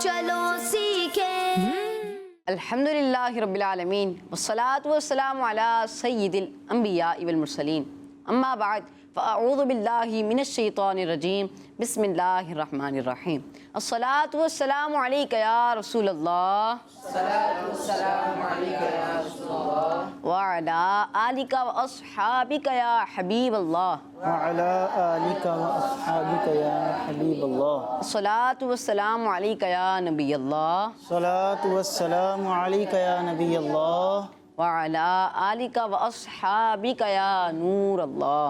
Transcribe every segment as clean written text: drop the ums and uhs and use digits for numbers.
چلو سیکھیں۔ الحمدللہ رب العالمین والصلاة والسلام علی سید الانبیاء والمرسلین، اما بعد فاعوذ باللہ من الشیطان الرجیم، بسم اللہ الرحمن الرحیم۔ الصلاة والسلام علیک یا رسول اللہ، وعلی آلک واصحابک یا حبیب اللہ، وعلى آلك وأصحابك يا حبيب الله. الصلاة والسلام علیک یا نبی اللہ، صلاة والسلام عليك يا نبي الله وعلی آلک واصحابک یا نور اللہ۔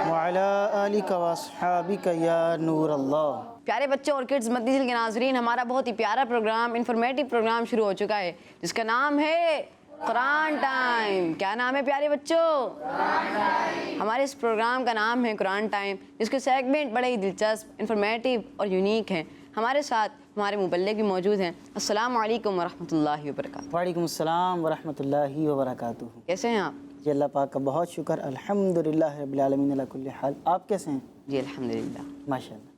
وعلى آلك وأصحابك يا نور الله. پیارے بچوں اور کڈز مدنی چینل کے ناظرین، ہمارا بہت ہی پیارا پروگرام، انفارمیٹیو پروگرام شروع ہو چکا ہے جس کا نام ہے قرآن ٹائم۔ کیا نام ہے پیارے بچوں؟ قرآن ٹائم۔ ہمارے اس پروگرام کا نام ہے قرآن ٹائم، جس کے سیگمنٹ بڑے ہی دلچسپ، انفارمیٹیو اور یونیک ہیں۔ ہمارے ساتھ ہمارے مبلغ بھی موجود ہیں۔ السلام علیکم ورحمۃ اللہ وبرکاتہ۔ وعلیکم السلام ورحمۃ اللہ وبرکاتہ۔ کیسے ہیں آپ؟ جی اللہ پاک کا بہت شکر، الحمدللہ رب العالمین علی کل حال۔ آپ کیسے ہیں؟ جی الحمدللہ۔ ماشاءاللہ۔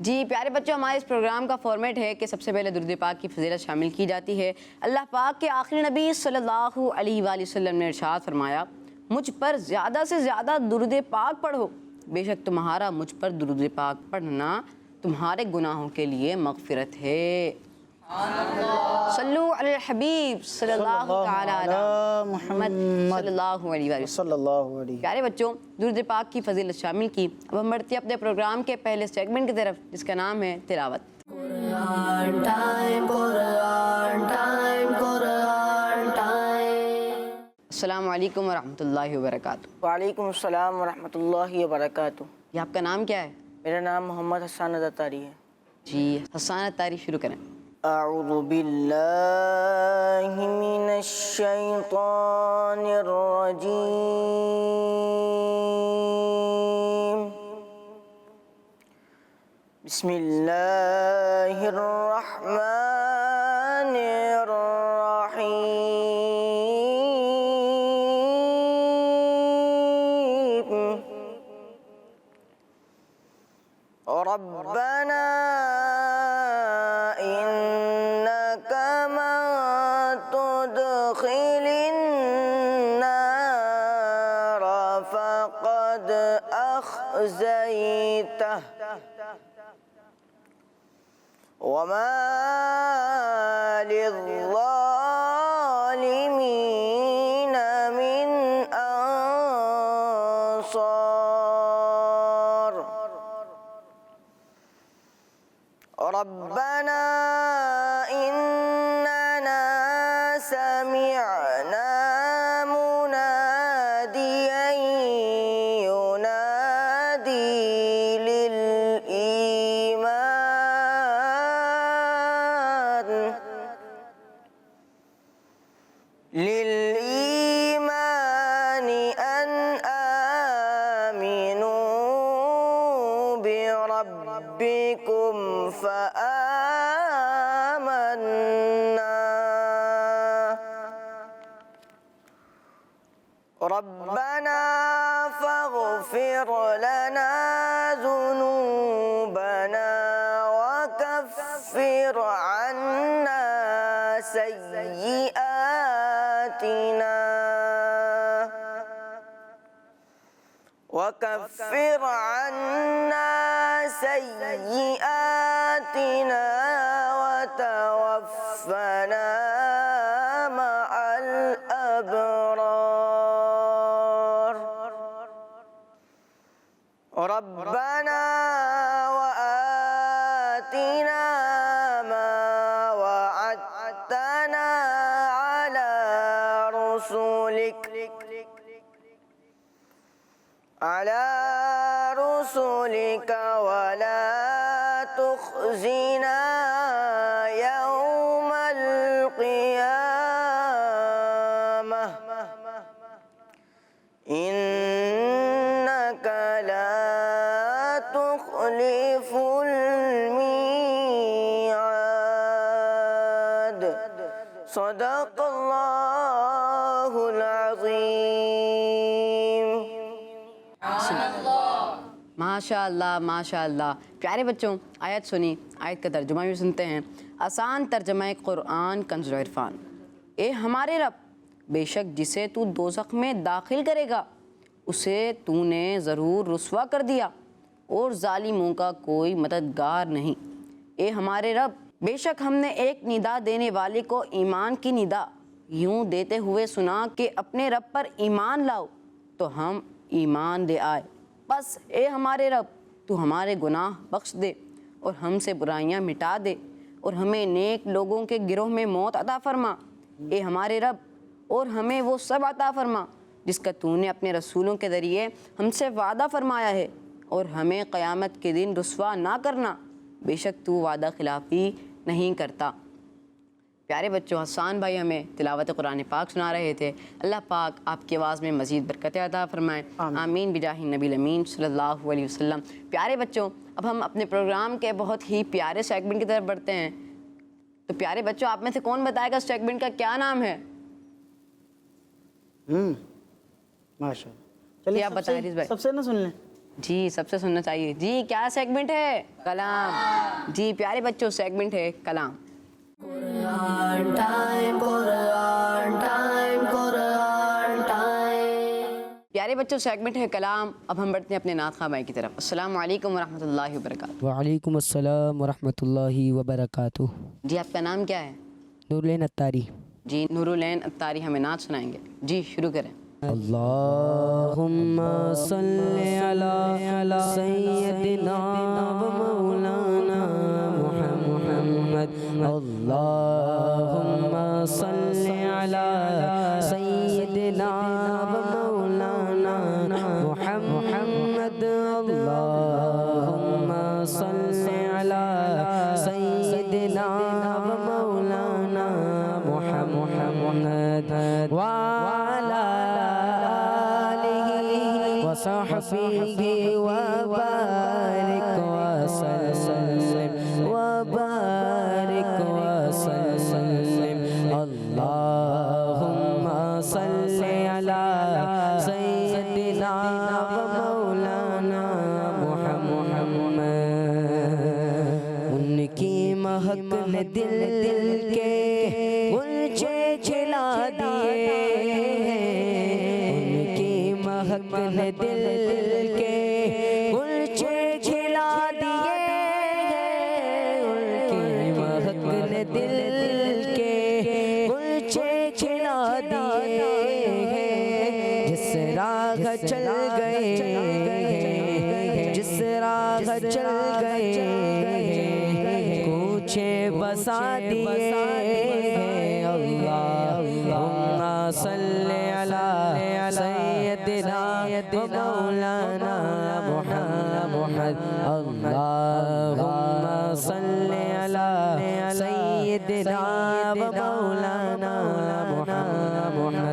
جی پیارے بچوں، ہمارے اس پروگرام کا فارمیٹ ہے کہ سب سے پہلے درود پاک کی فضیلت شامل کی جاتی ہے۔ اللہ پاک کے آخری نبی صلی اللہ علیہ وآلہ وسلم نے ارشاد فرمایا، مجھ پر زیادہ سے زیادہ درود پاک پڑھو، بے شک تمہارا مجھ پر درود پاک پڑھنا تمہارے گناہوں کے لیے مغفرت ہے۔ صلو علی الحبیب صلی اللہ تعالی علی محمد صلی اللہ علیہ وآلہ وسلم۔ صلی اللہ علیہ۔ پیارے بچوں، درود پاک کی فضیلت شامل کی، اب ہم بڑھتے ہیں اپنے پروگرام کے پہلے سیگمنٹ کی طرف جس کا نام ہے تلاوت۔ قرآن ٹائم، قرآن ٹائم، قرآن ٹائم۔ السلام علیکم ورحمۃ اللہ وبرکاتہ۔ وعلیکم السلام ورحمۃ اللہ وبرکاتہ۔ یہ آپ کا نام کیا ہے؟ میرا نام محمد حسان اتاری ہے۔ جی حسان اتاری، شروع کریں۔ اعوذ باللہ من الشیطان الرجیم، بسم اللہ الرحمن الرحیم، ربنا إنك من تدخل النار فقد أخزيته وما للظالمين من أنصار، ربنا إننا سمعنا مناديا ينادي للإيمان أن آمنوا بربكم فآمنا، ربنا فاغفر لنا ذنوبنا وكفر عنا سيئاتنا وتوفنا مع الأبرار، ربنا وآتنا ما وعدتنا على رسلك ولا تخزنا يوم القيامة إنك لا تخلف الميعاد، صدق الله العظيم۔ ماشاء اللہ ماشاء اللہ. پیارے بچوں آیت سنی, آیت کا ترجمہ بھی سنتے ہیں. آسان ترجمہ قرآن کنز العرفان. اے ہمارے رب, بے شک جسے تو دوزخ میں داخل کرے گا اسے تو نے ضرور رسوا کر دیا اور ظالموں کا کوئی مددگار نہیں. اے ہمارے رب, بے شک ہم نے ایک ندا دینے والے کو ایمان کی ندا یوں دیتے ہوئے سنا کہ اپنے رب پر ایمان لاؤ تو ہم ایمان لے آئے. بس اے ہمارے رب, تو ہمارے گناہ بخش دے اور ہم سے برائیاں مٹا دے اور ہمیں نیک لوگوں کے گروہ میں موت عطا فرما. اے ہمارے رب, اور ہمیں وہ سب عطا فرما جس کا تو نے اپنے رسولوں کے ذریعے ہم سے وعدہ فرمایا ہے, اور ہمیں قیامت کے دن رسوا نہ کرنا, بے شک تو وعدہ خلافی نہیں کرتا. پیارے بچوں حسان بھائی ہمیں تلاوت قرآن پاک سنا رہے تھے. اللہ پاک آپ کی آواز میں مزید برکت عطا فرمائیں. آمین بجاہ نبی الامین صلی اللہ علیہ وسلم. پیارے بچوں اب ہم اپنے پروگرام کے بہت ہی پیارے سیگمنٹ کی طرف بڑھتے ہیں. تو پیارے بچوں آپ میں سے کون بتائے گا سیگمنٹ کا کیا نام ہے؟ ماشاء اللہ. چلیے آپ بتائیں ریز بھائی. سب سے نہ سن لیں. جی سب سے سننا چاہیے. جی کیا سیگمنٹ ہے؟ کلام. جی پیارے بچوں سیگمنٹ ہے کلام. Quran time, Quran time, Quran time. پیارے بچوں سیگمنٹ ہے کلام. اب ہم بڑھتے ہیں اپنے نعت خواہ بھائی کی طرف. السلام علیکم ورحمۃ اللہ وبرکاتہ. وعلیکم السلام ورحمۃ اللہ وبرکاتہ. جی آپ کا نام کیا ہے؟ نورالعین اتاری. جی نورالعین اتاری ہمیں نعت سنائیں گے. جی شروع کریں. اللہم صلی علی سیدنا و مولانا محمد. اللہم صلی علی سیدنا و مولانا محمد. اللہم صلی علی سیدنا و مولانا محمد وعلی وصحبه وبارك وسلم وبارك وسلم. اللهم صل على سيدنا ومولانا محمد. ان کی مہک نے دل کے غنچے کھلا دیے, ان کی مہک نے دل کے غنچے کھلا دیے, ان کی مہک نے دل کے غنچے کھلا دیے. جس راہ چل گئے, جس راہ چل گئے کوچے بسا دیے. اللہم صلی علی سیدنا و مولانا محمد. اللہم صلی علی سیدنا و مولانا محمد.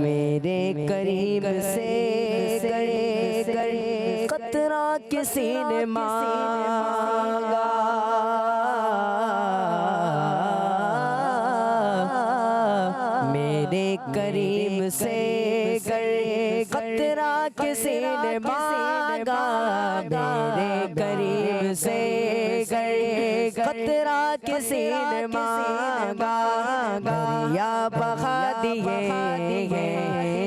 میرے قریب سے قطرہ کسی نے مانگا, میرے قریب سے قطرہ کسی نے مانگا, میرے قریب سے قطرہ کسی نے مانگا. دریا بہا دیے,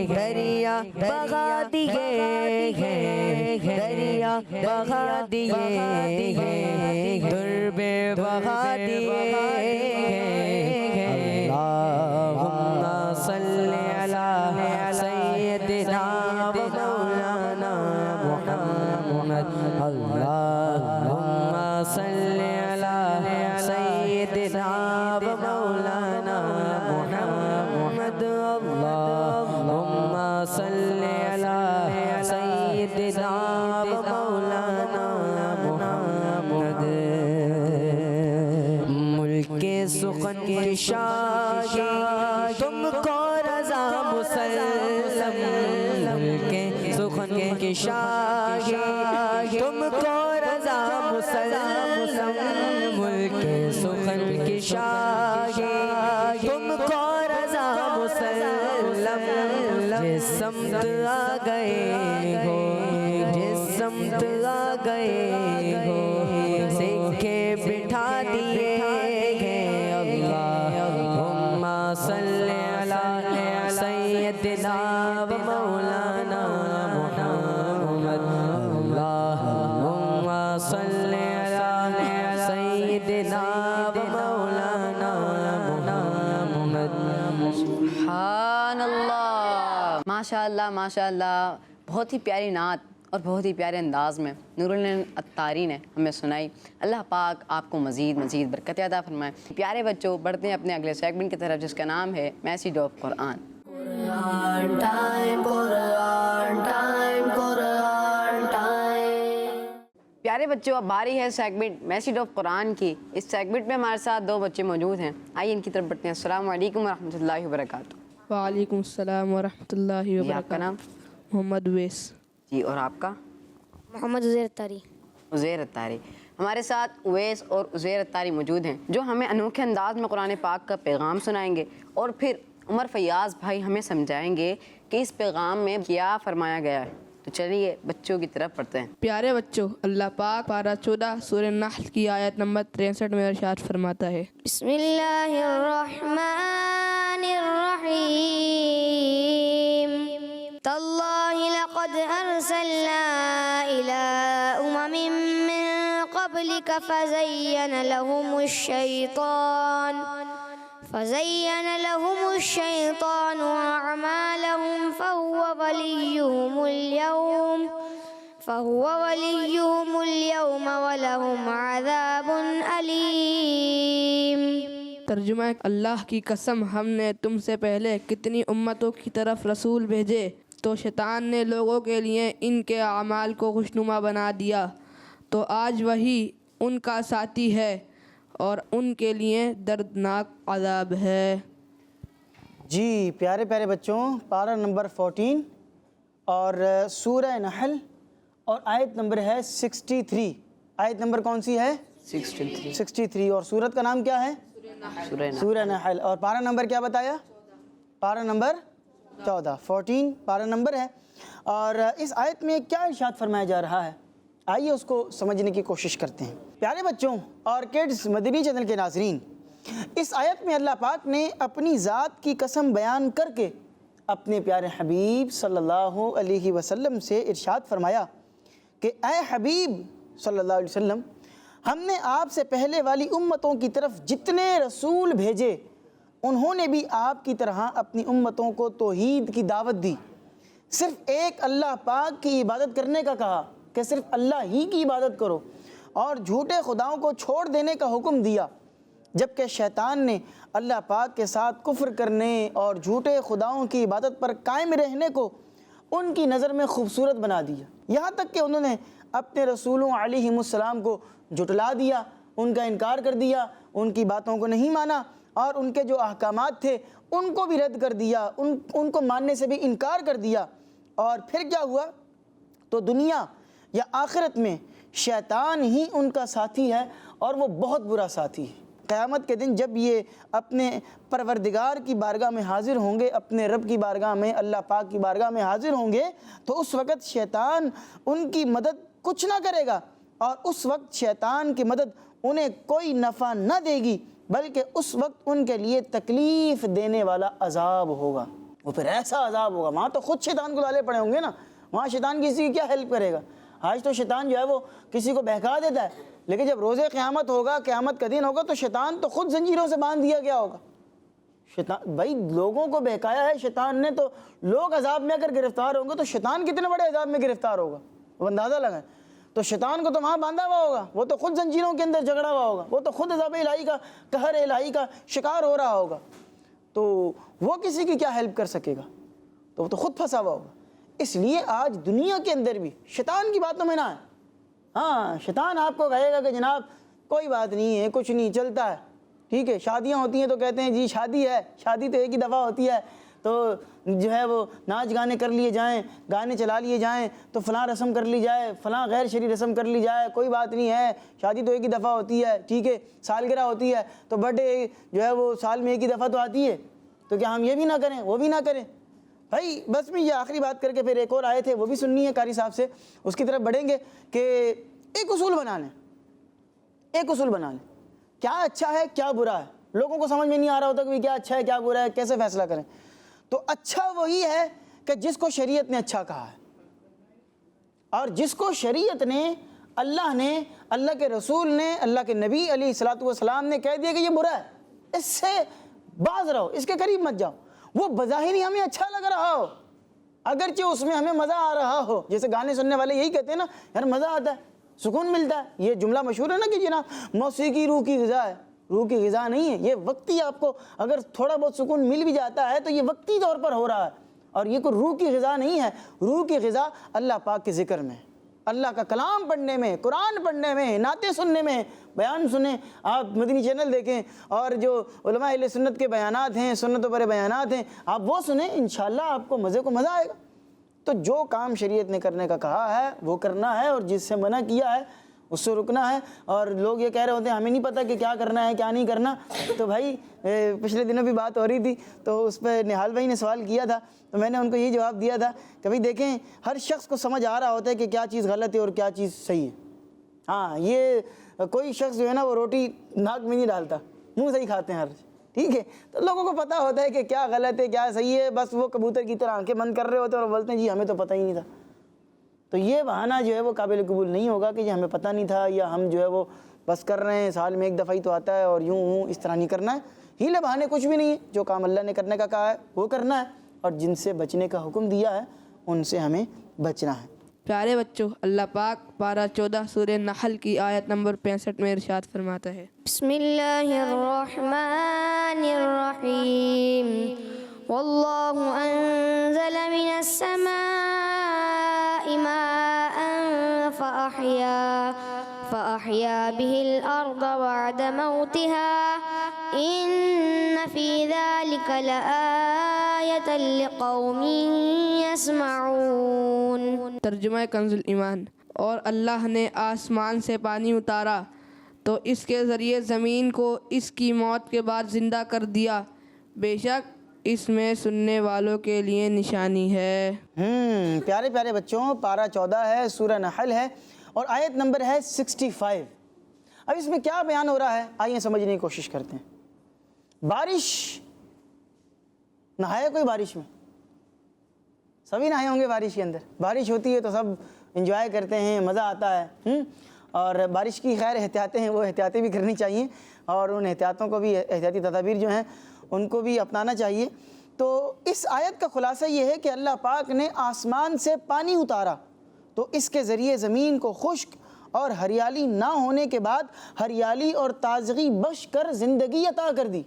دریا بہا دیے, دریا بہا دیے, دربے بہا دیے. اللہم صلی علی سیدنا و مولانا محمد. اللہم صلی علی سیدنا و مولانا محمد. اللہم صلی علی سیدنا و مولانا محمد. ملک سخن کی شاہی تم کو رضا مسلم, ملک سخن کی شاہی تم کو رضا مسلم, ملک سخن کی شاہی تم کو رضا مسلم. جس سمت آ گئے ہو ماشاءاللہ بہت ہی پیاری نعت اور بہت ہی پیارے انداز میں نور العین عطاری نے ہمیں سنائی. اللہ پاک آپ کو مزید برکت عطا فرمائے. پیارے بچوں، بڑھتے ہیں اپنے اگلے سیگمنٹ کی طرف جس کا نام ہے message of Quran. Quran time, Quran time, Quran time. پیارے بچوں، اب باری ہے سیگمنٹ میسیج آف قرآن کی. اس سیگمنٹ میں ہمارے ساتھ 2 بچے موجود ہیں. آئیے ان کی طرف بڑھتے ہیں. السلام علیکم ورحمۃ اللہ وبرکاتہ. وعلیکم السلام ورحمۃ اللہ جی، آپ کا وبرکاتہ. نام؟ محمد اویس. جی، اور آپ کا؟ محمد عزیر تاری. عزیر عطاری. ہمارے ساتھ اویس اور عزیر عطاری موجود ہیں جو ہمیں انوکھے انداز میں قرآن پاک کا پیغام سنائیں گے، اور پھر عمر فیاض بھائی ہمیں سمجھائیں گے کہ اس پیغام میں کیا فرمایا گیا ہے. تو چلیے بچوں کی طرف پڑھتے ہیں. پیارے بچوں، اللہ پاک پارہ 14 سورہ نحل کی آیت نمبر 63 میں ارشاد فرماتا ہے: بسم اللہ الرحمن الرحیم. تاللہ لقد ارسلنا الى من قبلك فزين لهم الشيطان أعمالهم فهو وليهم اليوم ولهم عذاب أليم. ترجمہ: اللہ کی قسم، ہم نے تم سے پہلے کتنی امتوں کی طرف رسول بھیجے تو شیطان نے لوگوں کے لیے ان کے اعمال کو خوشنما بنا دیا، تو آج وہی ان کا ساتھی ہے اور ان کے لیے دردناک عذاب ہے. جی پیارے پیارے بچوں، پارہ نمبر 14 اور سورہ نحل اور آیت نمبر ہے 63. آیت نمبر کون سی ہے؟ 63. اور سورت کا نام کیا ہے؟ سورہ نحل. اور پارہ نمبر کیا بتایا؟ پارہ نمبر 14. 14 پارہ نمبر ہے. اور اس آیت میں کیا ارشاد فرمایا جا رہا ہے؟ آئیے اس کو سمجھنے کی کوشش کرتے ہیں. پیارے بچوں اور کڈز مدنی چینل کے ناظرین، اس آیت میں اللہ پاک نے اپنی ذات کی قسم بیان کر کے اپنے پیارے حبیب صلی اللہ علیہ وسلم سے ارشاد فرمایا کہ اے حبیب صلی اللہ علیہ وسلم، ہم نے آپ سے پہلے والی امتوں کی طرف جتنے رسول بھیجے انہوں نے بھی آپ کی طرح اپنی امتوں کو توحید کی دعوت دی، صرف ایک اللہ پاک کی عبادت کرنے کا کہا کہ صرف اللہ ہی کی عبادت کرو، اور جھوٹے خداؤں کو چھوڑ دینے کا حکم دیا، جبکہ شیطان نے اللہ پاک کے ساتھ کفر کرنے اور جھوٹے خداؤں کی عبادت پر قائم رہنے کو ان کی نظر میں خوبصورت بنا دیا، یہاں تک کہ انہوں نے اپنے رسولوں علیہم السلام کو جھٹلا دیا، ان کا انکار کر دیا، ان کی باتوں کو نہیں مانا، اور ان کے جو احکامات تھے ان کو بھی رد کر دیا، ان کو ماننے سے بھی انکار کر دیا. اور پھر کیا ہوا؟ تو دنیا یا آخرت میں شیطان ہی ان کا ساتھی ہے، اور وہ بہت برا ساتھی ہے. قیامت کے دن جب یہ اپنے پروردگار کی بارگاہ میں حاضر ہوں گے، اپنے رب کی بارگاہ میں، اللہ پاک کی بارگاہ میں حاضر ہوں گے، تو اس وقت شیطان ان کی مدد کچھ نہ کرے گا، اور اس وقت شیطان کی مدد انہیں کوئی نفع نہ دے گی، بلکہ اس وقت ان کے لیے تکلیف دینے والا عذاب ہوگا. وہ پھر ایسا عذاب ہوگا، وہاں تو خود شیطان کو ڈالے پڑے ہوں گے نا، وہاں شیطان کسی کی کیا ہیلپ کرے گا؟ آج تو شیطان جو ہے وہ کسی کو بہکا دیتا ہے، لیکن جب روز قیامت ہوگا، قیامت کا دن ہوگا، تو شیطان تو خود زنجیروں سے باندھ دیا گیا ہوگا. شیطان بھائی لوگوں کو بہکایا ہے شیطان نے، تو لوگ عذاب میں اگر گرفتار ہوں گے تو شیطان کتنے بڑے عذاب میں گرفتار ہوگا، وہ اندازہ لگائیں. تو شیطان کو تو وہاں باندھا ہوا ہوگا، وہ تو خود زنجیروں کے اندر جھگڑا ہوا ہوگا، وہ تو خود عذاب الہی کا، قہر الہی کا شکار ہو رہا ہوگا، تو وہ کسی کی کیا ہیلپ کر سکے گا؟ تو وہ تو خود پھنسا ہوا ہوگا. اس لیے آج دنیا کے اندر بھی شیطان کی باتوں میں نہ ہے. ہاں شیطان آپ کو کہے گا کہ جناب کوئی بات نہیں ہے، کچھ نہیں، چلتا ہے، ٹھیک ہے. شادیاں ہوتی ہیں تو کہتے ہیں جی شادی ہے، شادی تو ایک ہی دفعہ ہوتی ہے، تو جو ہے وہ ناچ گانے کر لیے جائیں، گانے چلا لیے جائیں، تو فلاں رسم کر لی جائے، فلاں غیر شرعی رسم کر لی جائے، کوئی بات نہیں ہے، شادی تو ایک ہی دفعہ ہوتی ہے، ٹھیک ہے. سالگرہ ہوتی ہے تو برتھ ڈے جو ہے وہ سال میں ایک ہی دفعہ تو آتی ہے، تو کیا ہم یہ بھی نہ کریں، وہ بھی نہ کریں؟ بھائی بس میں یہ آخری بات کر کے پھر ایک اور آئے تھے وہ بھی سننی ہے قاری صاحب سے، اس کی طرف بڑھیں گے کہ ایک اصول بنا لیں، ایک اصول بنا لیں، کیا اچھا ہے کیا برا ہے. لوگوں کو سمجھ میں نہیں آ رہا ہوتا کہ کیا اچھا ہے کیا برا ہے، کیسے فیصلہ کریں. تو اچھا وہی ہے کہ جس کو شریعت نے اچھا کہا ہے، اور جس کو شریعت نے، اللہ نے، اللہ کے رسول نے، اللہ کے نبی علیہ الصلوۃ والسلام نے کہہ دیا کہ یہ برا ہے، اس سے باز رہو، اس کے قریب مت جاؤ. وہ بظاہر ہی ہمیں اچھا لگ رہا ہو، اگرچہ اس میں ہمیں مزہ آ رہا ہو. جیسے گانے سننے والے یہی کہتے ہیں نا یار مزہ آتا ہے, سکون ملتا ہے. یہ جملہ مشہور ہے نا کہ جناب موسیقی روح کی غذا ہے. روح کی غذا نہیں ہے یہ, وقتی آپ کو اگر تھوڑا بہت سکون مل بھی جاتا ہے تو یہ وقتی طور پر ہو رہا ہے, اور یہ کوئی روح کی غذا نہیں ہے. روح کی غذا اللہ پاک کے ذکر میں, اللہ کا کلام پڑھنے میں, قرآن پڑھنے میں, نعتیں سننے میں. بیان سنیں, آپ مدنی چینل دیکھیں, اور جو علماء اہل سنت کے بیانات ہیں, سنتوں پر بیانات ہیں, آپ وہ سنیں, انشاءاللہ آپ کو مزے کو مزہ آئے گا. تو جو کام شریعت نے کرنے کا کہا ہے وہ کرنا ہے, اور جس سے منع کیا ہے اس سے رکنا ہے. اور لوگ یہ کہہ رہے ہوتے ہیں ہمیں نہیں پتہ کہ کیا کرنا ہے کیا نہیں کرنا. تو بھائی پچھلے دنوں بھی بات ہو رہی تھی تو اس پہ نہال بھائی نے سوال کیا تھا, تو میں نے ان کو یہ جواب دیا تھا کہ بھئی دیکھیں ہر شخص کو سمجھ آ رہا ہوتا ہے کہ کیا چیز غلط ہے اور کیا چیز صحیح ہے. ہاں یہ کوئی شخص جو ہے نا وہ روٹی ناک میں نہیں ڈالتا, منہ سے ہی کھاتے ہیں ہر, ٹھیک ہے. تو لوگوں کو پتہ ہوتا ہے کہ کیا غلط ہے کیا صحیح ہے, بس وہ کبوتر کی طرح آنکھیں بند کر رہے ہوتے ہیں اور بولتے ہیں جی ہمیں تو پتہ ہی نہیں تھا. تو یہ بہانہ جو ہے وہ قابل قبول نہیں ہوگا کہ جی ہمیں پتہ نہیں تھا, یا ہم جو ہے وہ بس کر رہے ہیں, سال میں ایک دفعہ ہی تو آتا ہے اور یوں اس طرح نہیں کرنا ہے. ہیلے بہانے کچھ بھی نہیں ہے. جو کام اللہ نے کرنے کا کہا ہے وہ کرنا ہے, اور جن سے بچنے کا حکم دیا ہے ان سے ہمیں بچنا ہے. پیارے بچوں, اللہ پاک پارہ 14 سورہ نحل کی آیت نمبر 65 میں ارشاد فرماتا ہے, بسم اللہ الرحمن الرحیم واللہ انزل من السماء ماء فأحیا به الأرض بعد موتها ان فی ذلک لآیة لقوم یسمعون. ترجمہ کنز الایمان. اور اللہ نے آسمان سے پانی اتارا تو اس کے ذریعے زمین کو اس کی موت کے بعد زندہ کر دیا, بے شک اس میں سننے والوں کے لیے نشانی ہے. پیارے پیارے بچوں, پارہ 14 ہے, سورہ نحل ہے, اور آیت نمبر ہے 65. اب اس میں کیا بیان ہو رہا ہے آئیے سمجھنے کی کوشش کرتے ہیں. بارش, نہایا کوئی بارش میں؟ سبھی نہائے ہوں گے بارش کے اندر. بارش ہوتی ہے تو سب انجوائے کرتے ہیں, مزہ آتا ہے. اور بارش کی خیر احتیاطیں ہیں وہ احتیاطیں بھی کرنی چاہیے, اور ان احتیاطوں کو بھی, احتیاطی تدابیر جو ہیں ان کو بھی اپنانا چاہیے. تو اس آیت کا خلاصہ یہ ہے کہ اللہ پاک نے آسمان سے پانی اتارا تو اس کے ذریعے زمین کو خشک اور ہریالی نہ ہونے کے بعد ہریالی اور تازگی بخش کر زندگی عطا کر دی.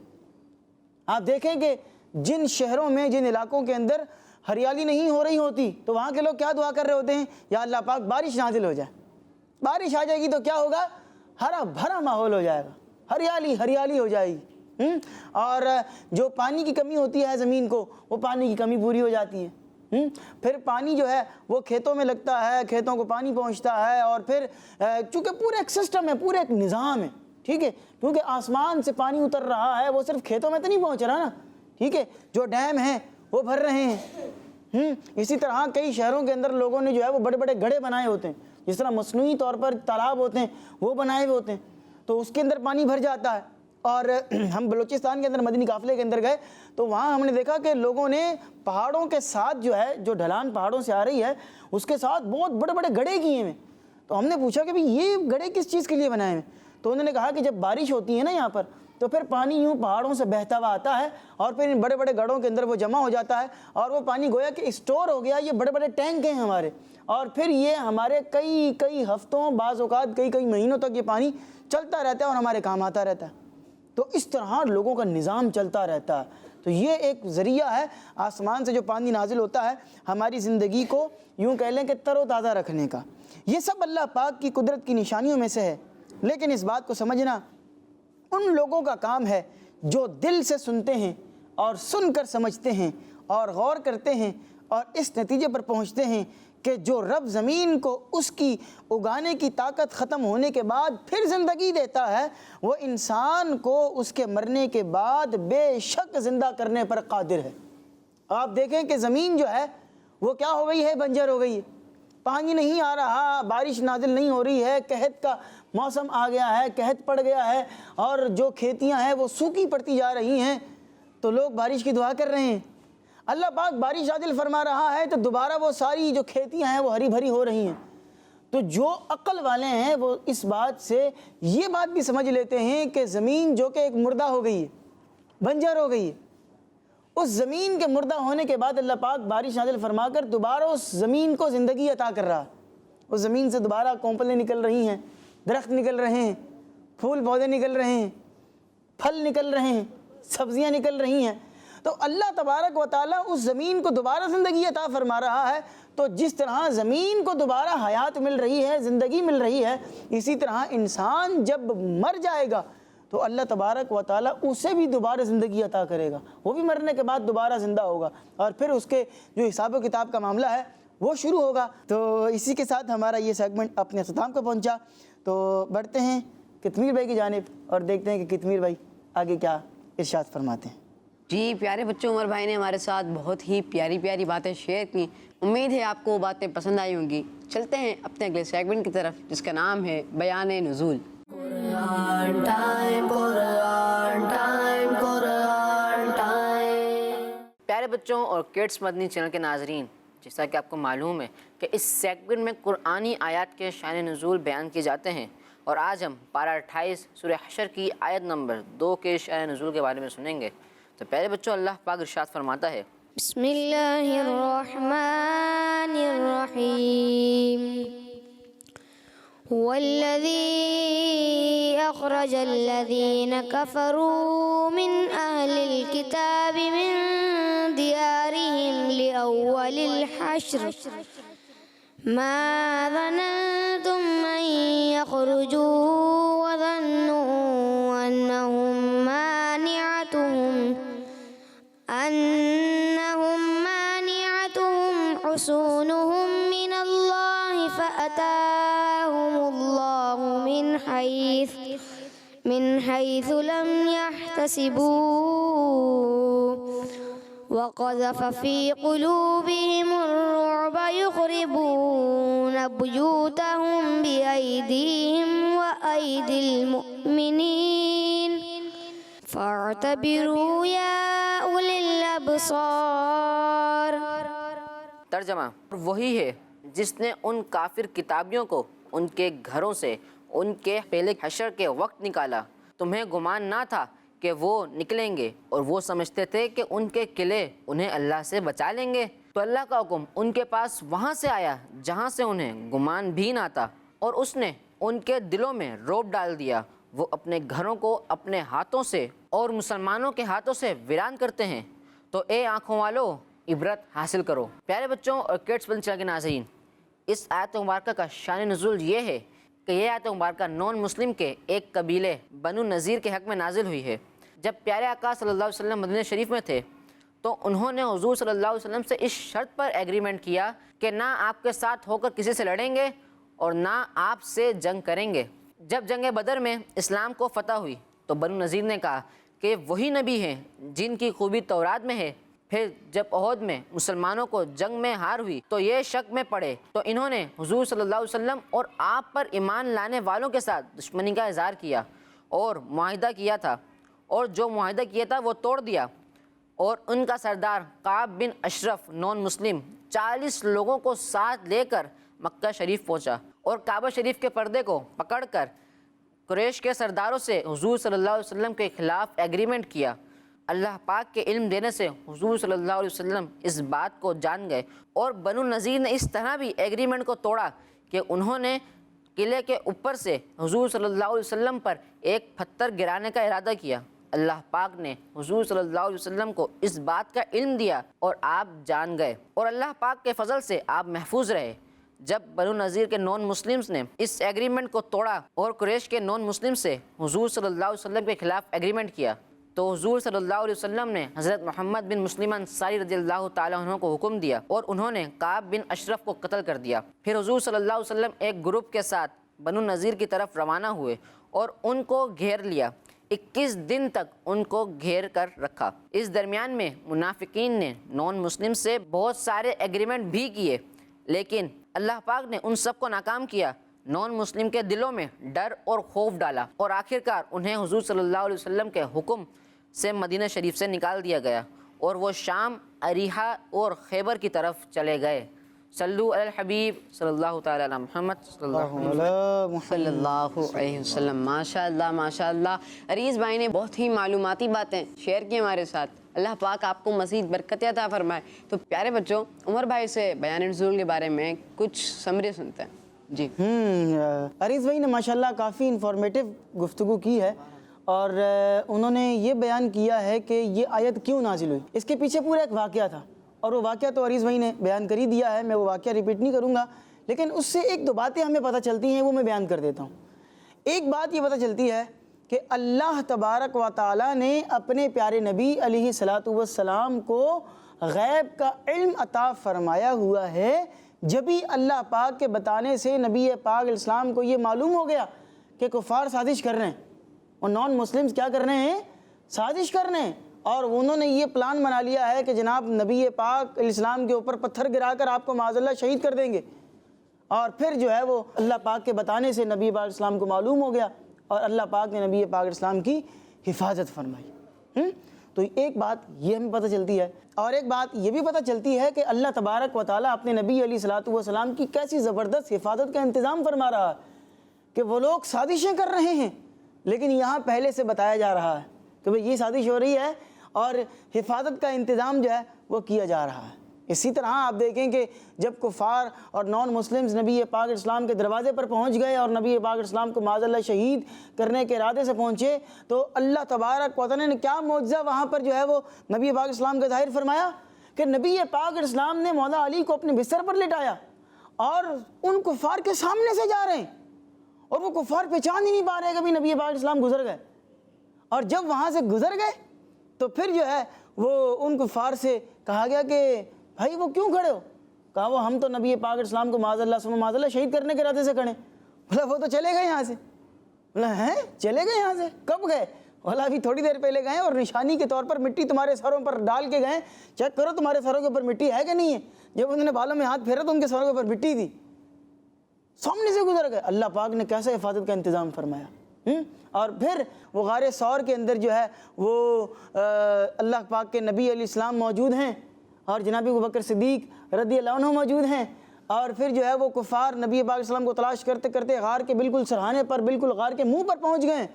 آپ دیکھیں کہ جن شہروں میں, جن علاقوں کے اندر ہریالی نہیں ہو رہی ہوتی تو وہاں کے لوگ کیا دعا کر رہے ہوتے ہیں, یا اللہ پاک بارش نازل ہو جائے. بارش آ جائے گی تو کیا ہوگا, ہرا بھرا ماحول ہو جائے گا, ہریالی ہریالی ہو جائے گی. اور جو پانی کی کمی ہوتی ہے زمین کو, وہ پانی کی کمی پوری ہو جاتی ہے. پھر پانی جو ہے وہ کھیتوں میں لگتا ہے, کھیتوں کو پانی پہنچتا ہے, اور پھر چونکہ پورا ایک سسٹم ہے, پورا ایک نظام ہے, ٹھیک ہے, کیونکہ آسمان سے پانی اتر رہا ہے, وہ صرف کھیتوں میں تو نہیں پہنچ رہا نا, ٹھیک ہے, جو ڈیم ہیں وہ بھر رہے ہیں. اسی طرح کئی شہروں کے اندر لوگوں نے جو ہے وہ بڑے بڑے گڑھے بنائے ہوتے ہیں, جس طرح مصنوعی طور پر تالاب ہوتے ہیں وہ بنائے ہوئے ہوتے ہیں, تو اس کے اندر پانی بھر جاتا ہے. اور ہم بلوچستان کے اندر مدنی قافلے کے اندر گئے تو وہاں ہم نے دیکھا کہ لوگوں نے پہاڑوں کے ساتھ جو ہے, جو ڈھلان پہاڑوں سے آ رہی ہے اس کے ساتھ بہت بڑے بڑے گڑھے کیے ہیں. تو ہم نے پوچھا کہ بھئی یہ گڑھے کس چیز کے لیے بنائے ہیں؟ تو انہوں نے کہا کہ جب بارش ہوتی ہے نا یہاں پر تو پھر پانی یوں پہاڑوں سے بہتا ہوا آتا ہے اور پھر ان بڑے بڑے گڑھوں کے اندر وہ جمع ہو جاتا ہے, اور وہ پانی گویا کہ اسٹور ہو گیا. یہ بڑے بڑے ٹینک ہیں ہمارے, اور پھر یہ ہمارے کئی ہفتوں, بعض اوقات کئی مہینوں تک یہ پانی چلتا رہتا ہے اور ہمارے کام آتا رہتا ہے. تو اس طرح لوگوں کا نظام چلتا رہتا ہے. تو یہ ایک ذریعہ ہے آسمان سے جو پانی نازل ہوتا ہے ہماری زندگی کو یوں کہہ لیں کہ تر و تازہ رکھنے کا. یہ سب اللہ پاک کی قدرت کی نشانیوں میں سے ہے, لیکن اس بات کو سمجھنا ان لوگوں کا کام ہے جو دل سے سنتے ہیں اور سن کر سمجھتے ہیں اور غور کرتے ہیں اور اس نتیجے پر پہنچتے ہیں کہ جو رب زمین کو اس کی اگانے کی طاقت ختم ہونے کے بعد پھر زندگی دیتا ہے, وہ انسان کو اس کے مرنے کے بعد بے شک زندہ کرنے پر قادر ہے. آپ دیکھیں کہ زمین جو ہے وہ کیا ہو گئی ہے, بنجر ہو گئی ہے, پانی نہیں آ رہا, بارش نازل نہیں ہو رہی ہے, قحط کا موسم آ گیا ہے, قحط پڑ گیا ہے, اور جو کھیتیاں ہیں وہ سوکھی پڑتی جا رہی ہیں. تو لوگ بارش کی دعا کر رہے ہیں, اللہ پاک بارش نازل فرما رہا ہے تو دوبارہ وہ ساری جو کھیتیاں ہیں وہ ہری بھری ہو رہی ہیں. تو جو عقل والے ہیں وہ اس بات سے یہ بات بھی سمجھ لیتے ہیں کہ زمین جو کہ ایک مردہ ہو گئی ہے, بنجر ہو گئی ہے, اس زمین کے مردہ ہونے کے بعد اللہ پاک بارش نازل فرما کر دوبارہ اس زمین کو زندگی عطا کر رہا. اس زمین سے دوبارہ کونپلیں نکل رہی ہیں, درخت نکل رہے ہیں, پھول پودے نکل رہے ہیں, پھل نکل رہے ہیں, سبزیاں نکل رہی ہیں. تو اللہ تبارک و تعالیٰ اس زمین کو دوبارہ زندگی عطا فرما رہا ہے. تو جس طرح زمین کو دوبارہ حیات مل رہی ہے, زندگی مل رہی ہے, اسی طرح انسان جب مر جائے گا تو اللہ تبارک و تعالیٰ اسے بھی دوبارہ زندگی عطا کرے گا. وہ بھی مرنے کے بعد دوبارہ زندہ ہوگا اور پھر اس کے جو حساب و کتاب کا معاملہ ہے وہ شروع ہوگا. تو اسی کے ساتھ ہمارا یہ سیگمنٹ اپنے اختتام کو پہنچا. تو بڑھتے ہیں کتمیر بھائی کی جانب اور دیکھتے ہیں کہ کتمیر بھائی آگے کیا ارشاد فرماتے ہیں. جی پیارے بچوں, عمر بھائی نے ہمارے ساتھ بہت ہی پیاری پیاری باتیں شیئر کی. امید ہے آپ کو وہ باتیں پسند آئی ہوں گی. چلتے ہیں اپنے اگلے سیگمنٹ کی طرف جس کا نام ہے بیان نزول. Quran time, Quran time, Quran time. پیارے بچوں اور کڈس مدنی چینل کے ناظرین, جیسا کہ آپ کو معلوم ہے کہ اس سیگمنٹ میں قرآنی آیات کے شان نزول بیان کیے جاتے ہیں, اور آج ہم پارہ 28 سورہ حشر کی آیت نمبر 2 کے شان نزول کے بارے میں سنیں گے. تو پیارے بچوں, اللہ پاک ارشاد فرماتا ہے, بسم اللہ الرحمن الرحیم هو الذي أخرج الذين كفروا من أهل الكتاب من ديارهم لأول الحشر ما ظننتم أن يخرجوا وظنوا أنهم مانعتهم حصونهم من الله فأتاهم الله من حيث لم يحتسبوا وقذف في قلوبهم الرعب يخربون بيوتهم بأيديهم وأيدي المؤمنين فاعتبروا يا أولي الأبصار. ترجمہ, وہی ہے جس نے ان کافر کتابیوں کو ان کے گھروں سے ان کے پہلے حشر کے وقت نکالا. تمہیں گمان نہ تھا کہ وہ نکلیں گے, اور وہ سمجھتے تھے کہ ان کے قلعے انہیں اللہ سے بچا لیں گے. تو اللہ کا حکم ان کے پاس وہاں سے آیا جہاں سے انہیں گمان بھی نہ تھا, اور اس نے ان کے دلوں میں رعب ڈال دیا. وہ اپنے گھروں کو اپنے ہاتھوں سے اور مسلمانوں کے ہاتھوں سے ویران کرتے ہیں. تو اے آنکھوں والو, عبرت حاصل کرو. پیارے بچوں اور کڈس مدنی چینل کے ناظرین, اس آیت مبارکہ کا شان نزول یہ ہے کہ یہ آیت مبارکہ نان مسلم کے ایک قبیلے بنو نذیر کے حق میں نازل ہوئی ہے. جب پیارے آقا صلی اللہ علیہ وسلم مدینہ شریف میں تھے تو انہوں نے حضور صلی اللہ علیہ وسلم سے اس شرط پر ایگریمنٹ کیا کہ نہ آپ کے ساتھ ہو کر کسی سے لڑیں گے اور نہ آپ سے جنگ کریں گے. جب جنگ بدر میں اسلام کو فتح ہوئی تو بنو نذیر نے کہا کہ وہی نبی ہیں جن کی خوبی تورات میں ہے. پھر جب احد میں مسلمانوں کو جنگ میں ہار ہوئی تو یہ شک میں پڑے, تو انہوں نے حضور صلی اللہ علیہ وسلم اور آپ پر ایمان لانے والوں کے ساتھ دشمنی کا اظہار کیا اور معاہدہ کیا تھا, اور جو معاہدہ کیا تھا وہ توڑ دیا. اور ان کا سردار کعب بن اشرف نان مسلم 40 لوگوں کو ساتھ لے کر مکہ شریف پہنچا, اور کعبہ شریف کے پردے کو پکڑ کر قریش کے سرداروں سے حضور صلی اللہ علیہ وسلم کے خلاف ایگریمنٹ کیا. اللہ پاک کے علم دینے سے حضور صلی اللہ علیہ وسلم اس بات کو جان گئے, اور بنو نذیر نے اس طرح بھی ایگریمنٹ کو توڑا کہ انہوں نے قلعے کے اوپر سے حضور صلی اللہ علیہ وسلم پر ایک پتھر گرانے کا ارادہ کیا. اللہ پاک نے حضور صلی اللہ علیہ وسلم کو اس بات کا علم دیا اور آپ جان گئے, اور اللہ پاک کے فضل سے آپ محفوظ رہے. جب بنو نذیر کے نان مسلمز نے اس ایگریمنٹ کو توڑا اور قریش کے نان مسلم سے حضور صلی اللہ علیہ وسلم کے خلاف ایگریمنٹ کیا, تو حضور صلی اللہ علیہ وسلم نے حضرت محمد بن مسلم انصاری رضی اللہ تعالیٰ عنہ کو حکم دیا, اور انہوں نے کعب بن اشرف کو قتل کر دیا. پھر حضور صلی اللہ علیہ وسلم ایک گروپ کے ساتھ بنو نذیر کی طرف روانہ ہوئے اور ان کو گھیر لیا. 21 دن تک ان کو گھیر کر رکھا. اس درمیان میں منافقین نے نان مسلم سے بہت سارے ایگریمنٹ بھی کیے, لیکن اللہ پاک نے ان سب کو ناکام کیا. نان مسلم کے دلوں میں ڈر اور خوف ڈالا, اور آخرکار انہیں حضور صلی اللہ علیہ وسلم کے حکم سے مدینہ شریف سے نکال دیا گیا, اور وہ شام, اریحہ اور خیبر کی طرف چلے گئے. صلو علی الحبیب صلی اللہ تعالی علی محمد صلی اللہ علیہ وسلم. ماشاء اللہ ماشاء اللہ. عریض بھائی نے بہت ہی معلوماتی باتیں شیئر کی ہمارے ساتھ. اللہ پاک آپ کو مزید برکت عطا فرمائے۔ تو پیارے بچوں، عمر بھائی سے بیان نزول کے بارے میں کچھ سمری سنتے ہیں۔ جی عریض بھائی نے ماشاءاللہ کافی انفارمیٹو گفتگو کی ہے، اور انہوں نے یہ بیان کیا ہے کہ یہ آیت کیوں نازل ہوئی۔ اس کے پیچھے پورا ایک واقعہ تھا، اور وہ واقعہ تو عریض بھائی نے بیان کر ہی دیا ہے، میں وہ واقعہ ریپیٹ نہیں کروں گا، لیکن اس سے ایک دو باتیں ہمیں پتہ چلتی ہیں، وہ میں بیان کر دیتا ہوں۔ ایک بات یہ پتہ چلتی ہے کہ اللہ تبارک و تعالیٰ نے اپنے پیارے نبی علیہ الصلاۃ والسلام کو غیب کا علم عطا فرمایا ہوا ہے، جبھی اللہ پاک کے بتانے سے نبی پاک علیہ السلام کو یہ معلوم ہو گیا کہ کفار سازش کر رہے ہیں، اور نان مسلمز کیا کر رہے ہیں؟ سازش کر رہے ہیں، اور انہوں نے یہ پلان بنا لیا ہے کہ جناب نبی پاک علیہ السلام کے اوپر پتھر گرا کر آپ کو معاذ اللہ شہید کر دیں گے۔ اور پھر جو ہے وہ اللہ پاک کے بتانے سے نبی پاک علیہ السلام کو معلوم ہو گیا، اور اللہ پاک نے نبی پاک علیہ السلام کی حفاظت فرمائی۔ تو ایک بات یہ ہمیں پتہ چلتی ہے، اور ایک بات یہ بھی پتہ چلتی ہے کہ اللہ تبارک و تعالیٰ اپنے نبی علیہ الصلاۃ والسلام کی کیسی زبردست حفاظت کا انتظام فرما رہا ہے کہ وہ لوگ سازشیں کر رہے ہیں، لیکن یہاں پہلے سے بتایا جا رہا ہے کہ بھئی یہ سازش ہو رہی ہے، اور حفاظت کا انتظام جو ہے وہ کیا جا رہا ہے۔ اسی طرح آپ دیکھیں کہ جب کفار اور نان مسلمز نبی پاک علیہ السلام کے دروازے پر پہنچ گئے اور نبی پاک علیہ السلام کو معاذ اللہ شہید کرنے کے ارادے سے پہنچے، تو اللہ تبارک و تعالیٰ نے کیا معجزہ وہاں پر جو ہے وہ نبی پاک علیہ السلام کا ظاہر فرمایا کہ نبی پاک علیہ السلام نے مولا علی کو اپنے بستر پر لٹایا، اور ان کفار کے سامنے سے جا رہے ہیں، اور وہ کفار پہچان ہی نہیں پا رہے کہ نبی پاک علیہ السلام گزر گئے، اور جب وہاں سے گزر گئے تو پھر جو ہے وہ ان کفار سے کہا گیا کہ بھائی وہ کیوں کھڑے ہو؟ کہا وہ ہم تو نبی پاک علیہ السلام کو معاذ اللہ شہید کرنے کے ارادے سے کھڑے۔ بولا وہ تو چلے گئے یہاں سے۔ بولا ہیں چلے گئے یہاں سے؟ کب گئے؟ بولا ابھی تھوڑی دیر پہلے گئے، اور نشانی کے طور پر مٹی تمہارے سروں پر ڈال کے گئے، چیک کرو تمہارے سروں کے اوپر مٹی ہے کہ نہیں ہے۔ جب انہوں نے بالوں میں ہاتھ پھیرا تو ان کے سروں کے اوپر مٹی تھی، سامنے سے گزر گئے۔ اللہ پاک نے کیسے حفاظت کا انتظام فرمایا۔ اور پھر وہ غار ثور کے اندر جو ہے وہ اللہ پاک کے نبی علیہ السلام موجود ہیں، اور جناب ابوبکر صدیق رضی اللہ عنہ موجود ہیں، اور پھر جو ہے وہ کفار نبی پاک علیہ السلام کو تلاش کرتے کرتے غار کے بالکل سرحانے پر، بالکل غار کے منہ پر پہنچ گئے،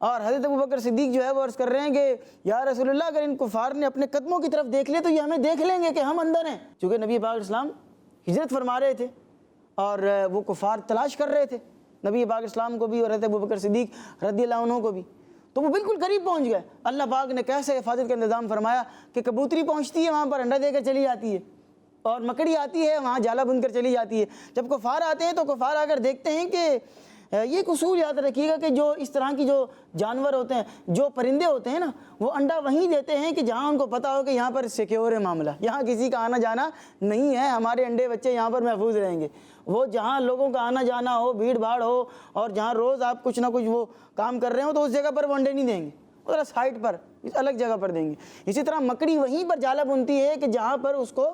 اور حضرت ابوبکر صدیق جو ہے وہ عرض کر رہے ہیں کہ یا رسول اللہ اگر ان کفار نے اپنے قدموں کی طرف دیکھ لے تو یہ ہمیں دیکھ لیں گے کہ ہم اندر ہیں، چونکہ نبی پاک علیہ السلام ہجرت فرما رہے تھے، اور وہ کفار تلاش کر رہے تھے نبی پاک علیہ السلام کو بھی اور حضرت ابوبکر صدیق رضی اللہ عنہ کو بھی، تو وہ بالکل قریب پہنچ گئے۔ اللہ پاک نے کیسے حفاظت کا انتظام فرمایا کہ کبوتری پہنچتی ہے وہاں پر انڈا دے کر چلی جاتی ہے، اور مکڑی آتی ہے وہاں جالا بن کر چلی جاتی ہے۔ جب کفار آتے ہیں تو کفار آ کر دیکھتے ہیں کہ یہ ایک اصول یاد رکھیے گا کہ جو اس طرح کی جو جانور ہوتے ہیں، جو پرندے ہوتے ہیں نا، وہ انڈا وہیں دیتے ہیں کہ جہاں ان کو پتہ ہو کہ یہاں پر سیکیور ہے معاملہ، یہاں کسی کا آنا جانا نہیں ہے، ہمارے انڈے بچے یہاں پر محفوظ رہیں گے۔ وہ جہاں لوگوں کا آنا جانا ہو، بھیڑ بھاڑ ہو، اور جہاں روز آپ کچھ نہ کچھ وہ کام کر رہے ہو، تو اس جگہ پر وہ انڈے نہیں دیں گے، ذرا سائڈ پر الگ جگہ پر دیں گے۔ اسی طرح مکڑی وہیں پر جالا بنتی ہے کہ جہاں پر اس کو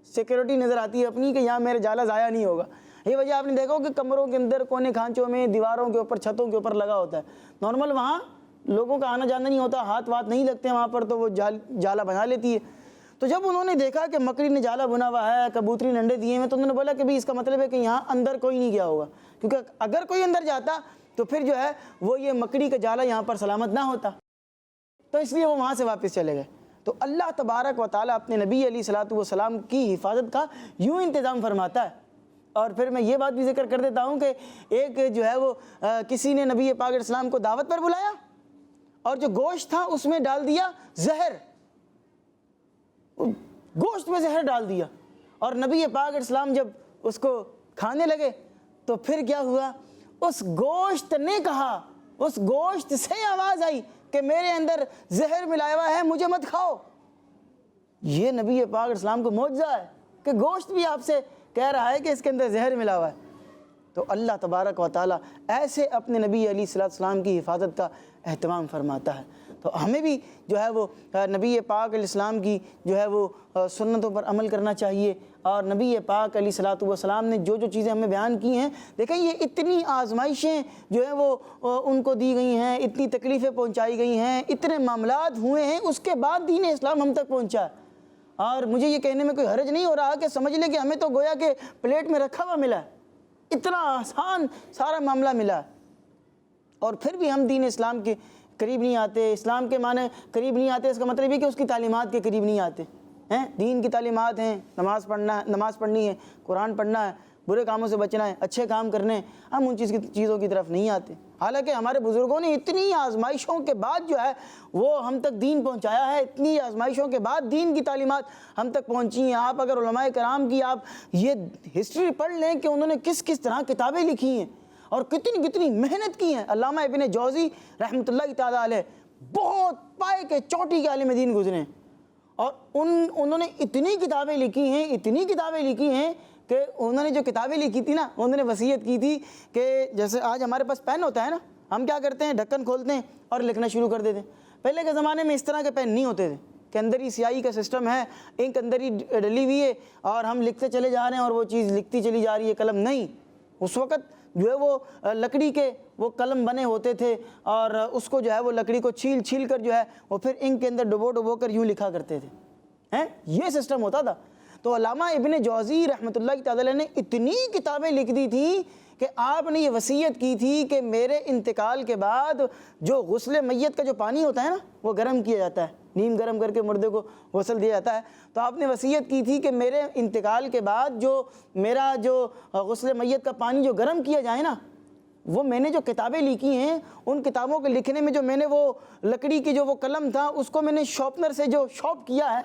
سیکیورٹی نظر آتی ہے اپنی کہ یہاں میرا جالا ضائع نہیں ہوگا۔ یہ وجہ آپ نے دیکھا ہو کہ کمروں کے اندر، کونے کھانچوں میں، دیواروں کے اوپر، چھتوں کے اوپر لگا ہوتا ہے، نارمل وہاں لوگوں کا آنا جانا نہیں ہوتا، ہاتھ وات نہیں لگتے ہیں وہاں پر، تو وہ جالا بنا لیتی ہے۔ تو جب انہوں نے دیکھا کہ مکڑی نے جالا بنا ہوا ہے، کبوتری نے انڈے دیے ہیں، تو انہوں نے بولا کہ اس کا مطلب ہے کہ یہاں اندر کوئی نہیں گیا ہوگا، کیونکہ اگر کوئی اندر جاتا تو پھر جو ہے وہ یہ مکڑی کا جالا یہاں پر سلامت نہ ہوتا، تو اس لیے وہ وہاں سے واپس چلے گئے۔ تو اللہ تبارک و تعالیٰ اپنے نبی علیہ الصلاۃ والسلام کی حفاظت کا یوں انتظام فرماتا ہے۔ اور پھر میں یہ بات بھی ذکر کر دیتا ہوں کہ ایک جو ہے وہ کسی نے نبی پاک علیہ السلام کو دعوت پر بلایا، اور جو گوشت تھا اس میں ڈال دیا زہر، گوشت میں زہر ڈال دیا، اور نبی پاک علیہ السلام جب اس کو کھانے لگے تو پھر کیا ہوا، اس گوشت نے کہا، اس گوشت سے آواز آئی کہ میرے اندر زہر ملایا ہوا ہے، مجھے مت کھاؤ۔ یہ نبی پاک علیہ السلام کو معجزہ ہے کہ گوشت بھی آپ سے کہہ رہا ہے کہ اس کے اندر زہر ملا ہوا ہے۔ تو اللہ تبارک و تعالیٰ ایسے اپنے نبی علیہ السلام کی حفاظت کا اہتمام فرماتا ہے۔ تو ہمیں بھی جو ہے وہ نبی پاک علیہ السلام کی جو ہے وہ سنتوں پر عمل کرنا چاہیے، اور نبی پاک علیہ السلام نے جو جو چیزیں ہمیں بیان کی ہیں، دیکھیں یہ اتنی آزمائشیں جو ہیں وہ ان کو دی گئی ہیں، اتنی تکلیفیں پہنچائی گئی ہیں، اتنے معاملات ہوئے ہیں، اس کے بعد دین اسلام ہم تک پہنچا ہے۔ اور مجھے یہ کہنے میں کوئی حرج نہیں ہو رہا کہ سمجھ لیں کہ ہمیں تو گویا کہ پلیٹ میں رکھا ہوا ملا ہے، اتنا آسان سارا معاملہ ملا ہے، اور پھر بھی ہم دین اسلام قریب نہیں آتے، اسلام کے معنی قریب نہیں آتے، اس کا مطلب یہ کہ اس کی تعلیمات کے قریب نہیں آتے ہیں۔ دین کی تعلیمات ہیں، نماز پڑھنی ہے، قرآن پڑھنا ہے، برے کاموں سے بچنا ہے، اچھے کام کرنے ہیں، ہم ان چیزوں کی طرف نہیں آتے۔ حالانکہ ہمارے بزرگوں نے اتنی آزمائشوں کے بعد جو ہے وہ ہم تک دین پہنچایا ہے، اتنی آزمائشوں کے بعد دین کی تعلیمات ہم تک پہنچی ہیں۔ آپ اگر علماء کرام کی آپ یہ ہسٹری پڑھ لیں کہ انہوں نے کس کس طرح کتابیں لکھی ہیں اور کتنی کتنی محنت کی ہیں۔ علامہ ابن جوزی رحمۃ اللہ تعالیٰ علیہ بہت پائے کے چوٹی کے عالم دین گزرے ہیں، اور انہوں نے اتنی کتابیں لکھی ہیں کہ انہوں نے جو کتابیں لکھی تھی نا، انہوں نے وصیت کی تھی کہ جیسے آج ہمارے پاس پین ہوتا ہے نا، ہم کیا کرتے ہیں، ڈھکن کھولتے ہیں اور لکھنا شروع کر دیتے ہیں۔ پہلے کے زمانے میں اس طرح کے پین نہیں ہوتے تھے کہ اندر ہی سیاہی کا سسٹم ہے، انک اندر ہی ڈلی ہوئی ہے اور ہم لکھتے چلے جا رہے ہیں اور وہ چیز لکھتی چلی جا رہی ہے، قلم نہیں۔ اس وقت جو ہے وہ لکڑی کے وہ قلم بنے ہوتے تھے اور اس کو جو ہے وہ لکڑی کو چھیل کر جو ہے وہ پھر انک کے اندر ڈبو کر یوں لکھا کرتے تھے، یہ سسٹم ہوتا تھا۔ تو علامہ ابن جوزی رحمۃ اللہ تعالی نے اتنی کتابیں لکھ دی تھیں کہ آپ نے یہ وصیت کی تھی کہ میرے انتقال کے بعد جو غسل میت کا جو پانی ہوتا ہے نا وہ گرم کیا جاتا ہے، نیم گرم کر کے مردے کو غسل دیا جاتا ہے، تو آپ نے وصیت کی تھی کہ میرے انتقال کے بعد جو میرا جو غسل میت کا پانی جو گرم کیا جائے نا، وہ میں نے جو کتابیں لکھی ہیں ان کتابوں کے لکھنے میں جو میں نے وہ لکڑی کی جو وہ قلم تھا اس کو میں نے شارپنر سے جو شارپ کیا ہے،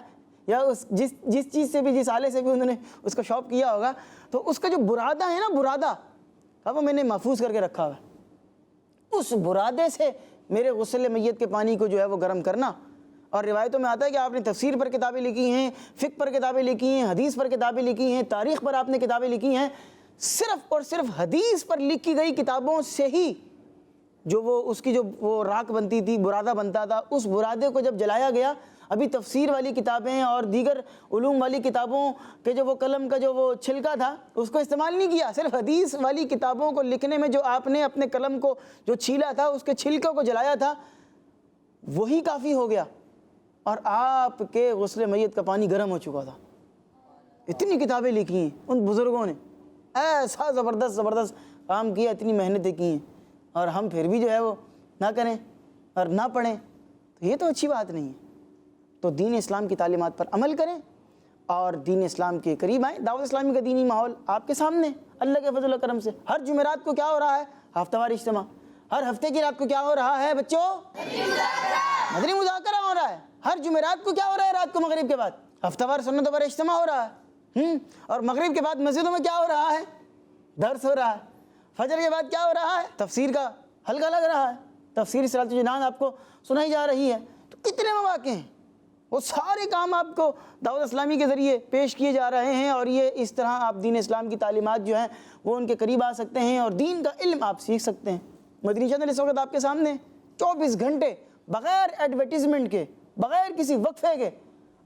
یا جس چیز سے بھی، جس آلے سے بھی انہوں نے اس کو شارپ کیا ہوگا، تو اس کا جو برادہ ہے نا، برادہ اب وہ میں نے محفوظ کر کے رکھا ہوا ہے، اس برادے سے میرے غسل میت کے پانی کو جو ہے وہ گرم کرنا۔ اور روایتوں میں آتا ہے کہ آپ نے تفسیر پر کتابیں لکھی ہیں، فقہ پر کتابیں لکھی ہیں، حدیث پر کتابیں لکھی ہیں، تاریخ پر آپ نے کتابیں لکھی ہیں۔ صرف اور صرف حدیث پر لکھی گئی کتابوں سے ہی جو وہ اس کی جو وہ راکھ بنتی تھی، برادہ بنتا تھا، اس برادے کو جب جلایا گیا، ابھی تفسیر والی کتابیں اور دیگر علوم والی کتابوں کے جو وہ قلم کا جو وہ چھلکا تھا اس کو استعمال نہیں کیا، صرف حدیث والی کتابوں کو لکھنے میں جو آپ نے اپنے قلم کو جو چھیلا تھا، اس کے چھلکوں کو جلایا تھا، وہی کافی ہو گیا اور آپ کے غسل میت کا پانی گرم ہو چکا تھا۔ اتنی کتابیں لکھی ہیں ان بزرگوں نے، ایسا زبردست کام کیا، اتنی محنتیں کی ہیں، اور ہم پھر بھی جو ہے وہ نہ کریں اور نہ پڑھیں، تو یہ تو اچھی بات نہیں ہے۔ تو دین اسلام کی تعلیمات پر عمل کریں اور دین اسلام کے قریب آئیں۔ دعوت اسلامی کا دینی ماحول آپ کے سامنے، اللہ کے فضل و کرم سے ہر جمعرات کو کیا ہو رہا ہے، ہفتہ وار اجتماع۔ ہر ہفتے کی رات کو کیا ہو رہا ہے بچوں، مدنی مذاکرہ ہو رہا ہے۔ ہر جمعرات کو کیا ہو رہا ہے، رات کو مغرب کے بعد ہفتہ وار سنت پر اجتماع ہو رہا ہے، اور مغرب کے بعد مسجدوں میں کیا ہو رہا ہے، درس ہو رہا ہے۔ فجر کے بعد کیا ہو رہا ہے، تفسیر کا حلقہ لگ رہا ہے، تفسیر صراط الجنان آپ کو سنائی جا رہی ہے۔ تو کتنے مواقع ہیں، وہ سارے کام آپ کو دعوت اسلامی کے ذریعے پیش کیے جا رہے ہیں، اور یہ اس طرح آپ دین اسلام کی تعلیمات جو ہیں وہ ان کے قریب آ سکتے ہیں اور دین کا علم آپ سیکھ سکتے ہیں۔ مدنی چینل اس وقت آپ کے سامنے 24 گھنٹے بغیر ایڈورٹیزمنٹ کے، بغیر کسی وقفے کے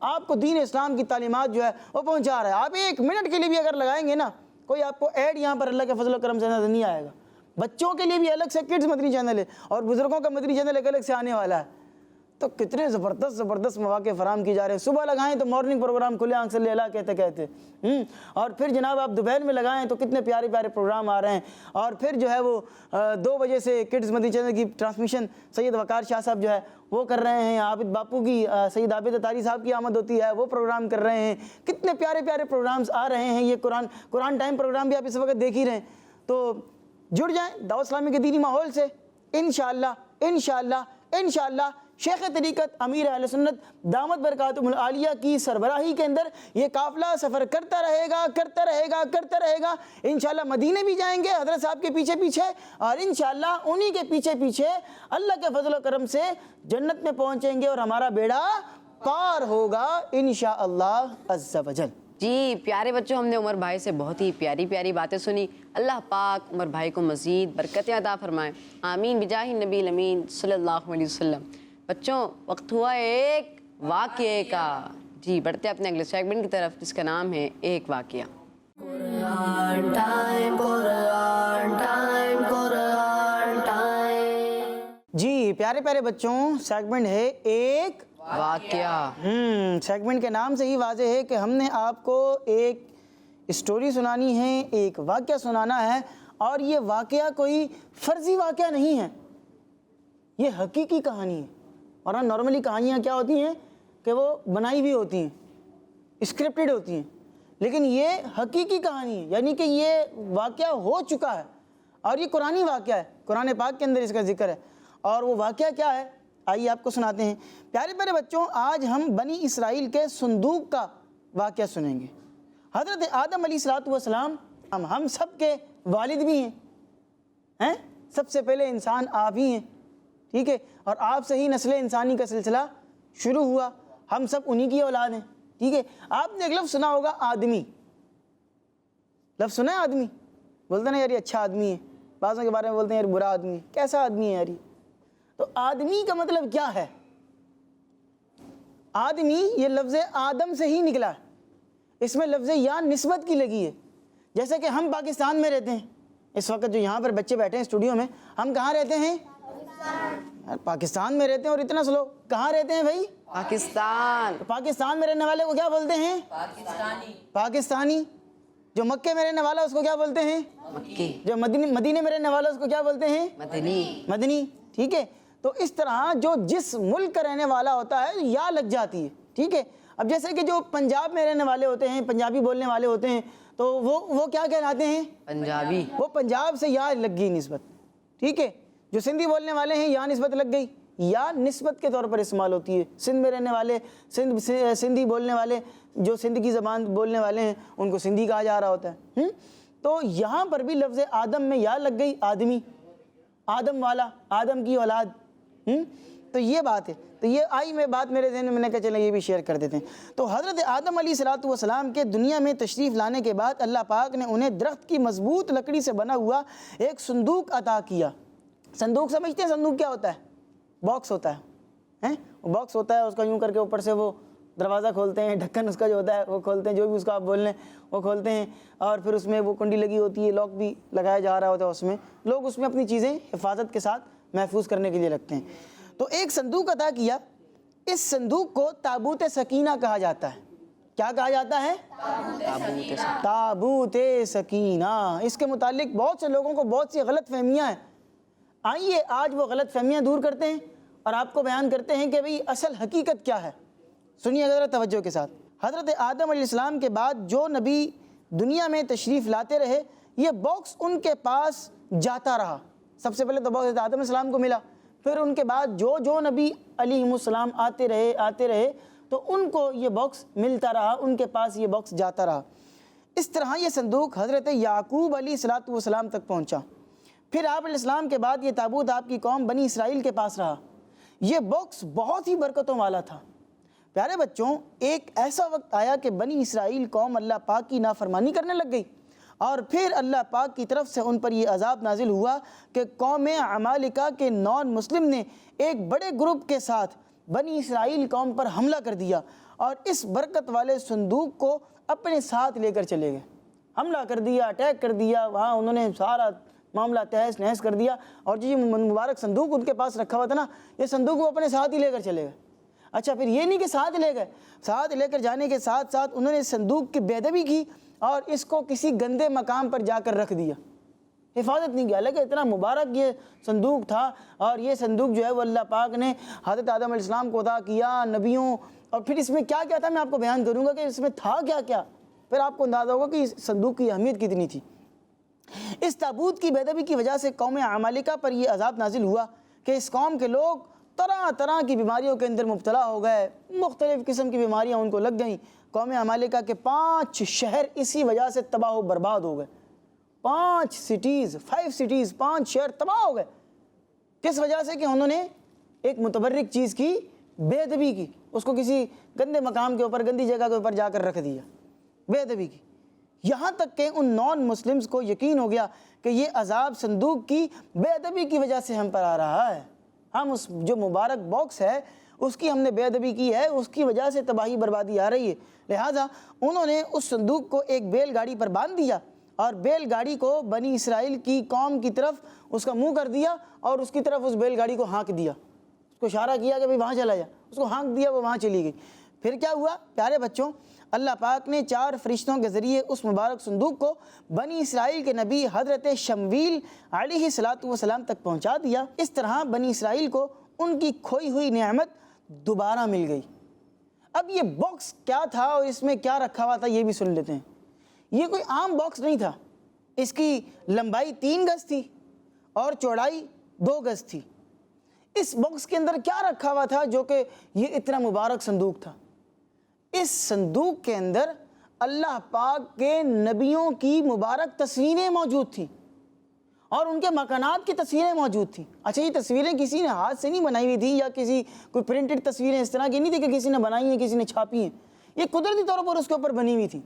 آپ کو دین اسلام کی تعلیمات جو ہے وہ پہنچا رہا ہے۔ آپ 1 منٹ کے لیے بھی اگر لگائیں گے نا، کوئی آپ کو ایڈ یہاں پر اللہ کے فضل و کرم سے نظر نہیں آئے گا۔ بچوں کے لیے بھی الگ سے کڈز مدنی چینل ہے اور بزرگوں کا مدنی چینل ایک الگ سے آنے والا ہے۔ تو کتنے زبردست مواقع فراہم کی جا رہے ہیں۔ صبح لگائیں تو مارننگ پروگرام کھلے آنکھ سے لیلا کہتے اور پھر جناب آپ دوپہر میں لگائیں تو کتنے پیارے پروگرام آ رہے ہیں، اور پھر جو ہے وہ 2 بجے سے کڈز مدنی چینل کی ٹرانسمیشن سید وقار شاہ صاحب جو ہے وہ کر رہے ہیں، عابد باپو کی سید عابد اتاری صاحب کی آمد ہوتی ہے، وہ پروگرام کر رہے ہیں۔ کتنے پیارے پروگرامز آ رہے ہیں۔ یہ قرآن ٹائم پروگرام بھی آپ اس وقت دیکھ ہی رہے ہیں۔ تو جڑ جائیں دعوت اسلامی کے دینی ماحول سے، انشاءاللہ شیخ طریقت امیر اہل سنت دامت برکاتہم العالیہ کی سربراہی کے اندر یہ قافلہ سفر کرتا رہے گا۔ انشاءاللہ مدینے بھی جائیں گے حضرت صاحب کے پیچھے، اور انشاءاللہ انہی کے پیچھے اللہ کے فضل و کرم سے جنت میں پہنچیں گے اور ہمارا بیڑا پار ہوگا انشاءاللہ عز و جل۔ جی پیارے بچوں، ہم نے عمر بھائی سے بہت ہی پیاری باتیں سنی۔ اللہ پاک عمر بھائی کو مزید برکتیں عطا فرمائے، آمین بجاہ نبی الامین صلی اللہ علیہ وسلم۔ بچوں وقت ہوا ایک واقعے کا۔ جی بڑھتے ہیں اپنے اگلے سیگمنٹ کی طرف جس کا نام ہے ایک واقعہ۔ قرآن ٹائم، قرآن ٹائم، قرآن ٹائم۔ جی پیارے بچوں، سیگمنٹ ہے ایک واقعہ۔ سیگمنٹ کے نام سے ہی واضح ہے کہ ہم نے آپ کو ایک اسٹوری سنانی ہے، ایک واقعہ سنانا ہے، اور یہ واقعہ کوئی فرضی واقعہ نہیں ہے، یہ حقیقی کہانی ہے، اور نارملی کہانیاں کیا ہوتی ہیں کہ وہ بنائی ہوئی ہوتی ہیں، اسکرپٹڈ ہوتی ہیں، لیکن یہ حقیقی کہانی ہے، یعنی کہ یہ واقعہ ہو چکا ہے، اور یہ قرآنی واقعہ ہے، قرآن پاک کے اندر اس کا ذکر ہے۔ اور وہ واقعہ کیا ہے آئیے آپ کو سناتے ہیں۔ پیارے پیارے بچوں، آج ہم بنی اسرائیل کے صندوق کا واقعہ سنیں گے۔ حضرت آدم علیہ السلام ہم سب کے والد بھی ہیں، سب سے پہلے انسان آپ ہی ہیں، ٹھیک ہے، اور آپ سے ہی نسل انسانی کا سلسلہ شروع ہوا، ہم سب انہی کی اولاد ہیں، ٹھیک ہے۔ آپ نے ایک لفظ سنا ہوگا آدمی، لفظ سنا ہے آدمی؟ بولتے نا یار یہ اچھا آدمی ہے، بعضوں کے بارے میں بولتے ہیں یار برا آدمی ہے، کیسا آدمی ہے یار یہ؟ تو آدمی کا مطلب کیا ہے؟ آدمی یہ لفظ آدم سے ہی نکلا ہے، اس میں لفظ یا نسبت کی لگی ہے۔ جیسے کہ ہم پاکستان میں رہتے ہیں، اس وقت جو یہاں پر بچے بیٹھے ہیں اسٹوڈیو میں، ہم کہاں رہتے ہیں؟ پاکستان میں رہتے ہیں، اور اتنا سلو کہاں رہتے ہیں بھائی؟ پاکستان۔ پاکستان میں رہنے والے کو کیا بولتے ہیں؟ پاکستانی۔ جو مکے میں رہنے والا اس کو کیا بولتے ہیں؟ مکی۔ جو مدینے میں رہنے والا اس کو کیا بولتے ہیں؟ مدنی، ٹھیک ہے۔ تو اس طرح جو جس ملک کا رہنے والا ہوتا ہے یا لگ جاتی ہے، ٹھیک ہے۔ اب جیسے کہ جو پنجاب میں رہنے والے ہوتے ہیں، پنجابی بولنے والے ہوتے ہیں، تو وہ کیا کہلاتے ہیں؟ پنجابی۔ وہ پنجاب سے یا لگ گئی نسبت، ٹھیک ہے۔ جو سندھی بولنے والے ہیں یا نسبت لگ گئی، یا نسبت کے طور پر استعمال ہوتی ہے۔ سندھ میں رہنے والے سندھی بولنے والے، جو سندھ کی زبان بولنے والے ہیں ان کو سندھی کہا جا رہا ہوتا ہے۔ تو یہاں پر بھی لفظ آدم میں یا لگ گئی، آدمی، آدم والا، آدم کی اولاد۔ تو یہ بات ہے، تو یہ آئی میں بات میرے ذہن میں، میں نے کہا چلیں یہ بھی شیئر کر دیتے ہیں۔ تو حضرت آدم علیہ السلام کے دنیا میں تشریف لانے کے بعد اللہ پاک نے انہیں درخت کی مضبوط لکڑی سے بنا ہوا ایک صندوق عطا کیا۔ صندوق سمجھتے ہیں صندوق کیا ہوتا ہے؟ باکس ہوتا ہے، باکس ہوتا ہے، اس کا یوں کر کے اوپر سے وہ دروازہ کھولتے ہیں، ڈھکن اس کا جو ہوتا ہے وہ کھولتے ہیں، جو بھی اس کا آپ بول لیں وہ کھولتے ہیں، اور پھر اس میں وہ کنڈی لگی ہوتی ہے، لاک بھی لگایا جا رہا ہوتا ہے، اس میں لوگ اس میں اپنی چیزیں حفاظت کے ساتھ محفوظ کرنے کے لیے رکھتے ہیں۔ تو ایک صندوق عطا کیا، اس صندوق کو تابوت سکینہ کہا جاتا ہے۔ کیا کہا جاتا ہے؟ تابوت سکینہ۔ اس کے متعلق بہت سے لوگوں کو بہت سی غلط فہمیاں ہیں، آئیے آج وہ غلط فہمیاں دور کرتے ہیں اور آپ کو بیان کرتے ہیں کہ بھئی اصل حقیقت کیا ہے۔ سنیے ذرا توجہ کے ساتھ۔ حضرت آدم علیہ السلام کے بعد جو نبی دنیا میں تشریف لاتے رہے، یہ باکس ان کے پاس جاتا رہا۔ سب سے پہلے تو باکس آدم علیہ السلام کو ملا، پھر ان کے بعد جو نبی علیہ السلام آتے رہے تو ان کو یہ باکس ملتا رہا، ان کے پاس یہ باکس جاتا رہا۔ اس طرح یہ صندوق حضرت یعقوب علیہ السلام تک پہنچا۔ پھر آپ علیہ السلام کے بعد یہ تابوت آپ کی قوم بنی اسرائیل کے پاس رہا۔ یہ باکس بہت ہی برکتوں والا تھا۔ پیارے بچوں، ایک ایسا وقت آیا کہ بنی اسرائیل قوم اللہ پاک کی نافرمانی کرنے لگ گئی، اور پھر اللہ پاک کی طرف سے ان پر یہ عذاب نازل ہوا کہ قوم عمالقہ کے نان مسلم نے ایک بڑے گروپ کے ساتھ بنی اسرائیل قوم پر حملہ کر دیا، اور اس برکت والے صندوق کو اپنے ساتھ لے کر چلے گئے۔ حملہ کر دیا، اٹیک کر دیا، وہاں انہوں نے سارا معاملہ تہس نہس کر دیا، اور جو یہ مبارک صندوق ان کے پاس رکھا ہوا تھا نا، یہ صندوق وہ اپنے ساتھ ہی لے کر چلے گئے۔ اچھا، پھر یہ نہیں کہ ساتھ لے گئے، ساتھ لے کر جانے کے ساتھ ساتھ انہوں نے صندوق کی بے ادبی کی اور اس کو کسی گندے مقام پر جا کر رکھ دیا، حفاظت نہیں کیا۔ حالانکہ اتنا مبارک یہ صندوق تھا، اور یہ صندوق جو ہے وہ اللہ پاک نے حضرت آدم علیہ السلام کو عطا کیا، نبیوں، اور پھر اس میں کیا کیا تھا میں آپ کو بیان کروں گا کہ اس میں تھا کیا کیا، پھر آپ کو اندازہ ہوگا کہ اس صندوق کی اہمیت کتنی تھی۔ اس تابوت کی بے ادبی کی وجہ سے قوم عمالقہ پر یہ عذاب نازل ہوا کہ اس قوم کے لوگ طرح طرح کی بیماریوں کے اندر مبتلا ہو گئے، مختلف قسم کی بیماریاں ان کو لگ گئیں۔ قوم عمالقہ کے 5 شہر اسی وجہ سے تباہ و برباد ہو گئے۔ 5 سٹیز 5 شہر تباہ ہو گئے، کس وجہ سے؟ کہ انہوں نے ایک متبرک چیز کی بے ادبی کی، اس کو کسی گندے مقام کے اوپر، گندی جگہ کے اوپر جا کر رکھ دیا، بے ادبی کی۔ یہاں تک کہ ان نان مسلمز کو یقین ہو گیا کہ یہ عذاب صندوق کی بے ادبی کی وجہ سے ہم پر آ رہا ہے، ہم اس جو مبارک باکس ہے اس کی ہم نے بے ادبی کی ہے، اس کی وجہ سے تباہی بربادی آ رہی ہے۔ لہٰذا انہوں نے اس صندوق کو ایک بیل گاڑی پر باندھ دیا، اور بیل گاڑی کو بنی اسرائیل کی قوم کی طرف اس کا منہ کر دیا، اور اس کی طرف اس بیل گاڑی کو ہانک دیا، اس کو اشارہ کیا کہ بھئی وہاں چلا جا، اس کو ہانک دیا، وہ وہاں چلی گئی۔ پھر کیا ہوا پیارے بچوں؟ اللہ پاک نے 4 فرشتوں کے ذریعے اس مبارک صندوق کو بنی اسرائیل کے نبی حضرت شمویل علیہ السلام تک پہنچا دیا۔ اس طرح بنی اسرائیل کو ان کی کھوئی ہوئی نعمت دوبارہ مل گئی۔ اب یہ باکس کیا تھا اور اس میں کیا رکھا ہوا تھا یہ بھی سن لیتے ہیں۔ یہ کوئی عام باکس نہیں تھا، اس کی لمبائی 3 گز تھی اور چوڑائی 2 گز تھی۔ اس باکس کے اندر کیا رکھا ہوا تھا جو کہ یہ اتنا مبارک صندوق تھا؟ اس صندوق کے اندر اللہ پاک کے نبیوں کی مبارک تصویریں موجود تھیں اور ان کے مکانات کی تصویریں موجود تھیں۔ اچھا یہ تصویریں کسی نے ہاتھ سے نہیں بنائی ہوئی تھی یا کوئی پرنٹڈ تصویریں اس طرح کی نہیں تھی کہ کسی نے بنائی ہیں کسی نے چھاپی ہیں، یہ قدرتی طور پر اس کے اوپر بنی ہوئی تھی۔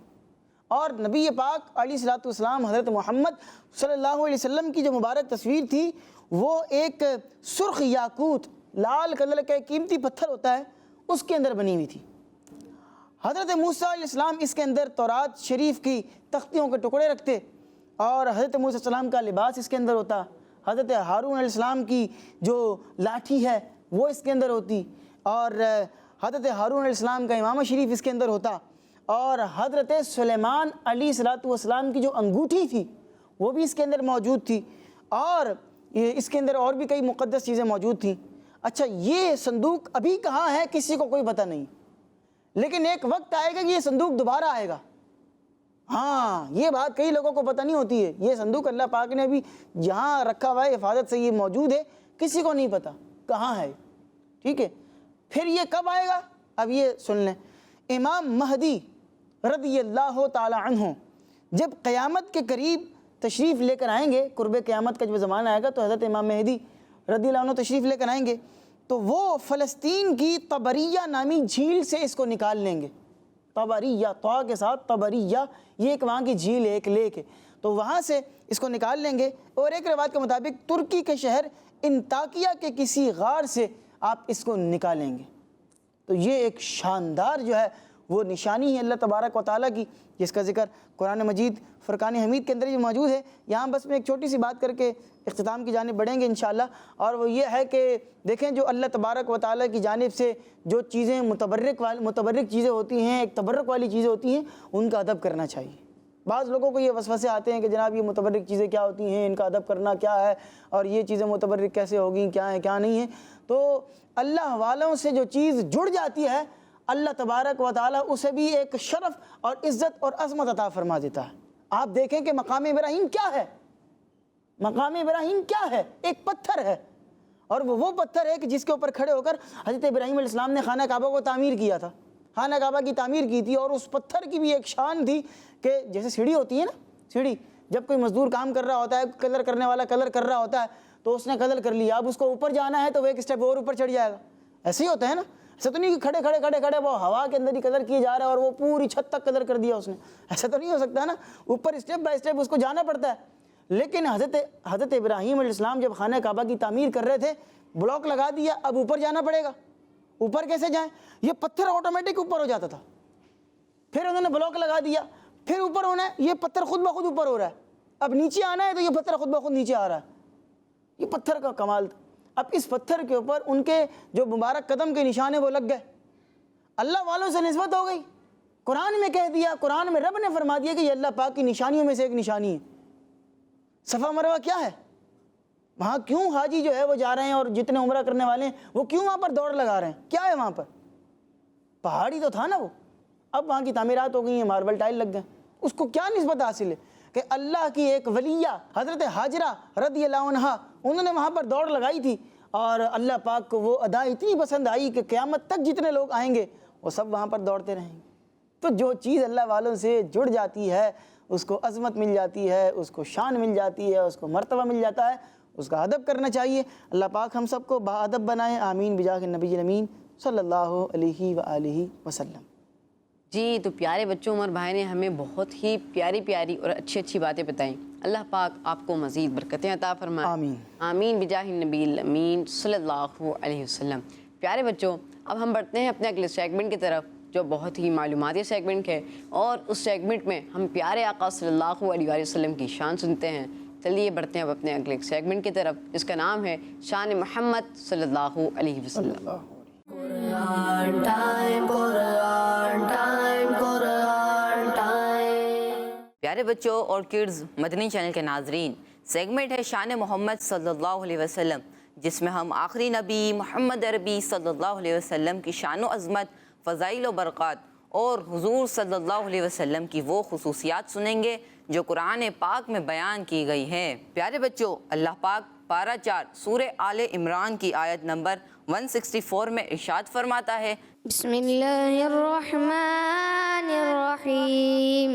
اور نبی پاک علیہ السلام حضرت محمد صلی اللہ علیہ وسلم کی جو مبارک تصویر تھی وہ ایک سرخ یاقوت لال کلر کا ایک قیمتی پتھر ہوتا ہے اس کے اندر بنی ہوئی تھی۔ حضرت موسیٰ علیہ السلام اس کے اندر تورات شریف کی تختیوں کے ٹکڑے رکھتے اور حضرت موسیٰ علیہ السلام کا لباس اس کے اندر ہوتا، حضرت ہارون علیہ السلام کی جو لاٹھی ہے وہ اس کے اندر ہوتی اور حضرت ہارون علیہ السلام کا امامہ شریف اس کے اندر ہوتا اور حضرت سلیمان علیہ السلام کی جو انگوٹھی تھی وہ بھی اس کے اندر موجود تھی اور اس کے اندر اور بھی کئی مقدس چیزیں موجود تھیں۔ اچھا یہ صندوق ابھی کہاں ہے کسی کو کوئی پتہ نہیں، لیکن ایک وقت آئے گا کہ یہ صندوق دوبارہ آئے گا۔ ہاں یہ بات کئی لوگوں کو پتہ نہیں ہوتی ہے، یہ صندوق اللہ پاک نے ابھی جہاں رکھا ہوا ہے حفاظت سے یہ موجود ہے، کسی کو نہیں پتہ کہاں ہے، ٹھیک ہے۔ پھر یہ کب آئے گا اب یہ سن لیں۔ امام مہدی رضی اللہ تعالی عنہ جب قیامت کے قریب تشریف لے کر آئیں گے، قرب قیامت کا جب زمانہ آئے گا تو حضرت امام مہدی رضی اللہ عنہ تشریف لے کر آئیں گے تو وہ فلسطین کی طبریہ نامی جھیل سے اس کو نکال لیں گے۔ طبریہ طا کے ساتھ طبریہ، یہ ایک وہاں کی جھیل ہے، ایک لیک ہے، تو وہاں سے اس کو نکال لیں گے اور ایک روایت کے مطابق ترکی کے شہر انطاکیہ کے کسی غار سے آپ اس کو نکالیں گے۔ تو یہ ایک شاندار جو ہے وہ نشانی ہے اللہ تبارک و تعالیٰ کی جس کا ذکر قرآن مجید فرقان حمید کے اندر یہ موجود ہے۔ یہاں بس میں ایک چھوٹی سی بات کر کے اختتام کی جانب بڑھیں گے انشاءاللہ، اور وہ یہ ہے کہ دیکھیں جو اللہ تبارک و تعالیٰ کی جانب سے جو چیزیں متبرک چیزیں ہوتی ہیں، ایک تبرک والی چیزیں ہوتی ہیں، ان کا ادب کرنا چاہیے۔ بعض لوگوں کو یہ وسوسے آتے ہیں کہ جناب یہ متبرک چیزیں کیا ہوتی ہیں، ان کا ادب کرنا کیا ہے، اور یہ چیزیں متبرک کیسے ہوگی، کیا ہیں کیا نہیں ہیں۔ تو اللہ والوں سے جو چیز جڑ جاتی ہے اللہ تبارک و تعالیٰ اسے بھی ایک شرف اور عزت اور عظمت عطا فرما دیتا ہے۔ آپ دیکھیں کہ مقام ابراہیم کیا ہے، مقام ابراہیم کیا ہے؟ ایک پتھر ہے، اور وہ پتھر ہے کہ جس کے اوپر کھڑے ہو کر حضرت ابراہیم علیہ السلام نے خانہ کعبہ کو تعمیر کیا تھا، خانہ کعبہ کی تعمیر کی تھی، اور اس پتھر کی بھی ایک شان تھی کہ جیسے سیڑھی ہوتی ہے نا، سیڑھی جب کوئی مزدور کام کر رہا ہوتا ہے، کلر کرنے والا کلر کر رہا ہوتا ہے تو اس نے کلر کر لیا، اب اس کو اوپر جانا ہے تو وہ ایک اسٹیپ اور اوپر چڑھ جائے گا، ایسے ہی ہوتا ہے نا۔ ایسا تو نہیں کہ کھڑے وہ ہوا کے اندر ہی کلر کیے جا رہا ہے اور وہ پوری چھت تک کلر کر دیا اس نے، ایسا تو نہیں ہو سکتا نا، اوپر اسٹیپ بائی اسٹیپ اس کو جانا پڑتا ہے۔ لیکن حضرت ابراہیم علیہ السلام جب خانہ کعبہ کی تعمیر کر رہے تھے، بلاک لگا دیا، اب اوپر جانا پڑے گا، اوپر کیسے جائیں؟ یہ پتھر آٹومیٹک اوپر ہو جاتا تھا، پھر انہوں نے بلاک لگا دیا، پھر اوپر ہونا ہے، یہ پتھر خود بخود اوپر ہو رہا ہے، اب نیچے آنا ہے تو یہ پتھر خود بخود نیچے آ رہا ہے۔ یہ پتھر کا کمال تھا۔ اب اس پتھر کے اوپر ان کے جو مبارک قدم کے نشانے وہ لگ گئے، اللہ والوں سے نسبت ہو گئی، قرآن میں کہہ دیا، قرآن میں رب نے فرما دیا کہ یہ اللہ پاک کی نشانیوں میں سے ایک نشانی ہے۔ صفا مروہ کیا ہے؟ وہاں کیوں حاجی جو ہے وہ جا رہے ہیں اور جتنے عمرہ کرنے والے ہیں وہ کیوں وہاں پر دوڑ لگا رہے ہیں؟ کیا ہے وہاں پر؟ پہاڑی تو تھا نا وہ، اب وہاں کی تعمیرات ہو گئی ہیں، ماربل ٹائل لگ گئے، اس کو کیا نسبت حاصل ہے کہ اللہ کی ایک ولیہ حضرت حاجرہ رضی اللہ عنہا انہوں نے وہاں پر دوڑ لگائی تھی، اور اللہ پاک کو وہ ادا اتنی پسند آئی کہ قیامت تک جتنے لوگ آئیں گے وہ سب وہاں پر دوڑتے رہیں گے۔ تو جو چیز اللہ والوں سے جڑ جاتی ہے اس کو عظمت مل جاتی ہے، اس کو شان مل جاتی ہے، اس کو مرتبہ مل جاتا ہے، اس کا ادب کرنا چاہیے۔ اللہ پاک ہم سب کو باادب بنائے، آمین بجاہ النبی الامین صلی اللہ علیہ وآلہ وسلم۔ جی تو پیارے بچوں، عمر بھائی نے ہمیں بہت ہی پیاری پیاری اور اچھی اچھی باتیں بتائیں۔ اللہ پاک آپ کو مزید برکتیں عطا فرمائے، آمین آمین بجاہ النبی الامین صلی اللہ علیہ وسلم۔ پیارے بچوں، اب ہم بڑھتے ہیں اپنے اگلے سیگمنٹ کی طرف جو بہت ہی معلوماتی سیگمنٹ ہے، اور اس سیگمنٹ میں ہم پیارے آقا صلی اللہ علیہ وآلہ وسلم کی شان سنتے ہیں۔ چلیے بڑھتے ہیں اب اپنے اگلے سیگمنٹ کی طرف جس کا نام ہے شان محمد صلی اللہ علیہ وسلم۔ Quran time, Quran time, Quran time. پیارے بچوں اور کڈز مدنی چینل کے ناظرین، سیگمنٹ ہے شان محمد صلی اللہ علیہ وسلم، جس میں ہم آخری نبی محمد عربی صلی اللہ علیہ وسلم کی شان و عظمت، فضائل و برکات اور حضور صلی اللہ علیہ وسلم کی وہ خصوصیات سنیں گے جو قرآن پاک میں بیان کی گئی ہیں۔ پیارے بچوں، اللہ پاک پارہ 4 سورہ آل عمران کی آیت نمبر 164 میں ارشاد فرماتا ہے، بسم اللہ الرحمن الرحیم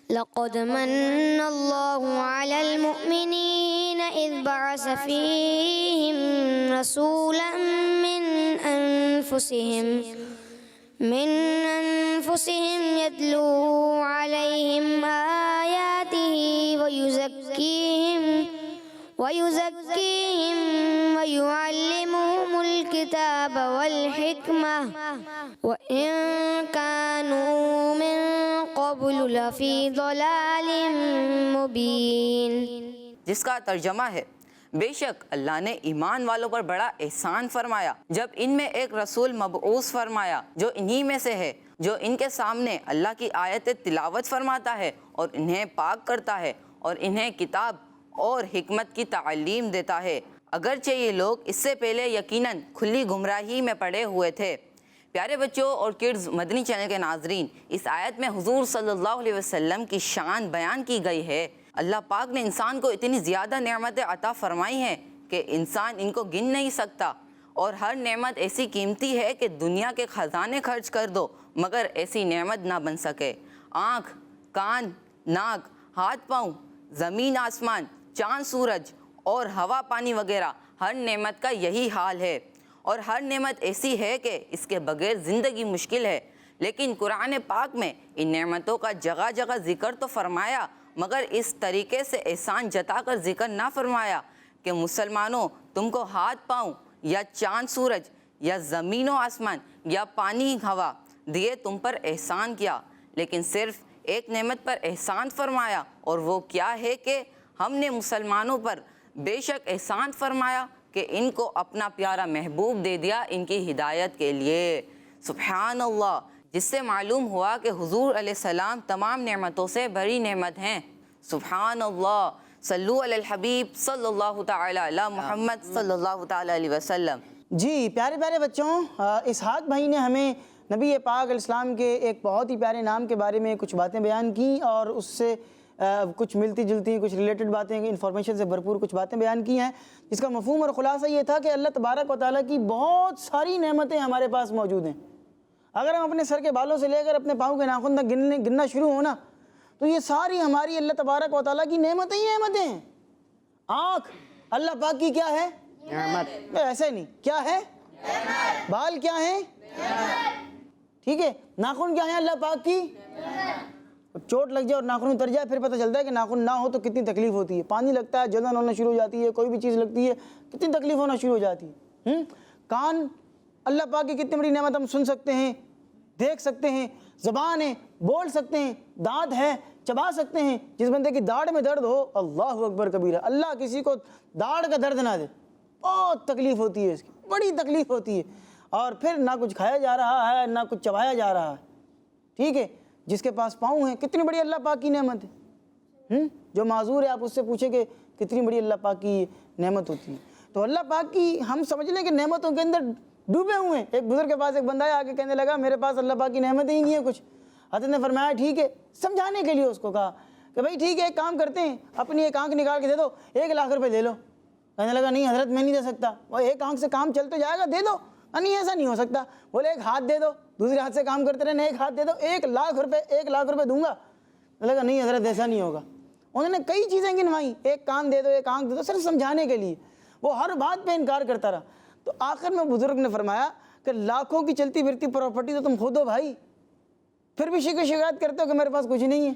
لقد من الله على المؤمنين إذ بعث فيهم رسولا من أنفسهم يتلو عليهم آياته ويزكيهم ويعلمهم الكتاب والحكمة وإن كانوا من قبل لفی ضلال مبین، جس کا ترجمہ ہے بے شک اللہ نے ایمان والوں پر بڑا احسان فرمایا جب ان میں ایک رسول مبعوث فرمایا جو انہی میں سے ہے، جو ان کے سامنے اللہ کی آیت تلاوت فرماتا ہے اور انہیں پاک کرتا ہے اور انہیں کتاب اور حکمت کی تعلیم دیتا ہے، اگرچہ یہ لوگ اس سے پہلے یقیناً کھلی گمراہی میں پڑے ہوئے تھے۔ پیارے بچوں اور کڈز مدنی چینل کے ناظرین، اس آیت میں حضور صلی اللہ علیہ وسلم کی شان بیان کی گئی ہے۔ اللہ پاک نے انسان کو اتنی زیادہ نعمتیں عطا فرمائی ہیں کہ انسان ان کو گن نہیں سکتا، اور ہر نعمت ایسی قیمتی ہے کہ دنیا کے خزانے خرچ کر دو مگر ایسی نعمت نہ بن سکے۔ آنکھ، کان، ناک، ہاتھ پاؤں، زمین آسمان، چاند سورج اور ہوا پانی وغیرہ، ہر نعمت کا یہی حال ہے، اور ہر نعمت ایسی ہے کہ اس کے بغیر زندگی مشکل ہے۔ لیکن قرآن پاک میں ان نعمتوں کا جگہ جگہ ذکر تو فرمایا، مگر اس طریقے سے احسان جتا کر ذکر نہ فرمایا کہ مسلمانوں، تم کو ہاتھ پاؤں یا چاند سورج یا زمین و آسمان یا پانی ہوا دیے تم پر احسان کیا، لیکن صرف ایک نعمت پر احسان فرمایا، اور وہ کیا ہے کہ ہم نے مسلمانوں پر بے شک احسان فرمایا کہ ان کو اپنا پیارا محبوب دے دیا ان کی ہدایت کے لیے۔ سبحان اللہ، جس سے معلوم ہوا کہ حضور علیہ السلام تمام نعمتوں سے بڑی نعمت ہیں۔ سبحان اللہ، صلو علی الحبیب صلی اللہ تعالی علی محمد صلی اللہ تعالی علیہ وسلم۔ جی پیارے پیارے بچوں، اسحاق بھائی نے ہمیں نبی پاک علیہ السلام کے ایک بہت ہی پیارے نام کے بارے میں کچھ باتیں بیان کی، اور اس سے کچھ ملتی جلتی کچھ ریلیٹڈ باتیں، انفارمیشن سے بھرپور کچھ باتیں بیان کی ہیں، جس کا مفہوم اور خلاصہ یہ تھا کہ اللہ تبارک و تعالیٰ کی بہت ساری نعمتیں ہمارے پاس موجود ہیں۔ اگر ہم اپنے سر کے بالوں سے لے کر اپنے پاؤں کے ناخن تک گننا شروع ہونا تو یہ ساری ہماری اللہ تبارک و تعالیٰ کی نعمتیں ہی نعمتیں ہیں۔ آنکھ اللہ پاک کی کیا ہے؟ نعمت۔ ایسے نہیں، کیا ہے؟ نعمت۔ بال کیا ہیں؟ ٹھیک ہے، ناخن کیا ہیں اللہ پاک کی؟ چوٹ لگ جائے اور ناخن اتر جائے پھر پتہ چلتا ہے کہ ناخن نہ ہو تو کتنی تکلیف ہوتی ہے۔ پانی لگتا ہے جلن ہونا شروع ہو جاتی ہے، کوئی بھی چیز لگتی ہے کتنی تکلیف ہونا شروع ہو جاتی ہے۔ کان اللہ پاک کی کتنی بڑی نعمت، ہم سن سکتے ہیں، دیکھ سکتے ہیں، زبان ہے، بول سکتے ہیں، دانت ہے، چبا سکتے ہیں۔ جس بندے کی داڑھ میں درد ہو، اللہ اکبر کبیرہ، اللہ کسی کو داڑھ کا درد نہ دے، بہت تکلیف ہوتی ہے، اس کی بڑی تکلیف ہوتی ہے، اور پھر نہ کچھ کھایا جا رہا ہے نہ کچھ چبایا جا رہا ہے۔ ٹھیک ہے، جس کے پاس پاؤں ہیں، کتنی بڑی اللہ پاک کی نعمت ہے۔ جو معذور ہے آپ اس سے پوچھیں کہ کتنی بڑی اللہ پاک کی نعمت ہوتی ہے۔ تو اللہ پاک کی ہم سمجھ لیں کہ نعمتوں کے اندر ڈوبے ہوئے ہیں۔ ایک بزرگ کے پاس ایک بندہ آیا آ کے کہنے لگا میرے پاس اللہ پاک کی نعمتیں ہی نہیں ہے کچھ۔ حضرت نے فرمایا ٹھیک ہے، سمجھانے کے لیے اس کو کہا کہ بھائی ٹھیک ہے، ایک کام کرتے ہیں، اپنی ایک آنکھ نکال کے دے دو، 1 لاکھ روپے دے لو۔ کہنے لگا نہیں حضرت میں نہیں دے سکتا، وہ ایک آنکھ سے کام چلتے جائے گا، دے دو۔ نہیں ایسا نہیں ہو سکتا۔ بولے ایک ہاتھ دے دو، دوسرے ہاتھ سے کام کرتے رہے، ایک ہاتھ دے دو، 1 لاکھ روپے دوں گا۔ لگا نہیں حضرت ایسا نہیں ہوگا۔ انہوں نے کئی چیزیں گنوائیں، ایک کان دے دو، ایک آنکھ دے دو، صرف سمجھانے کے لیے۔ وہ ہر بات پہ انکار کرتا رہا۔ تو آخر میں بزرگ نے فرمایا کہ لاکھوں کی چلتی پھرتی پراپرٹی تو تم خود ہو بھائی، پھر بھی شکایت کرتے ہو کہ میرے پاس کچھ نہیں ہے۔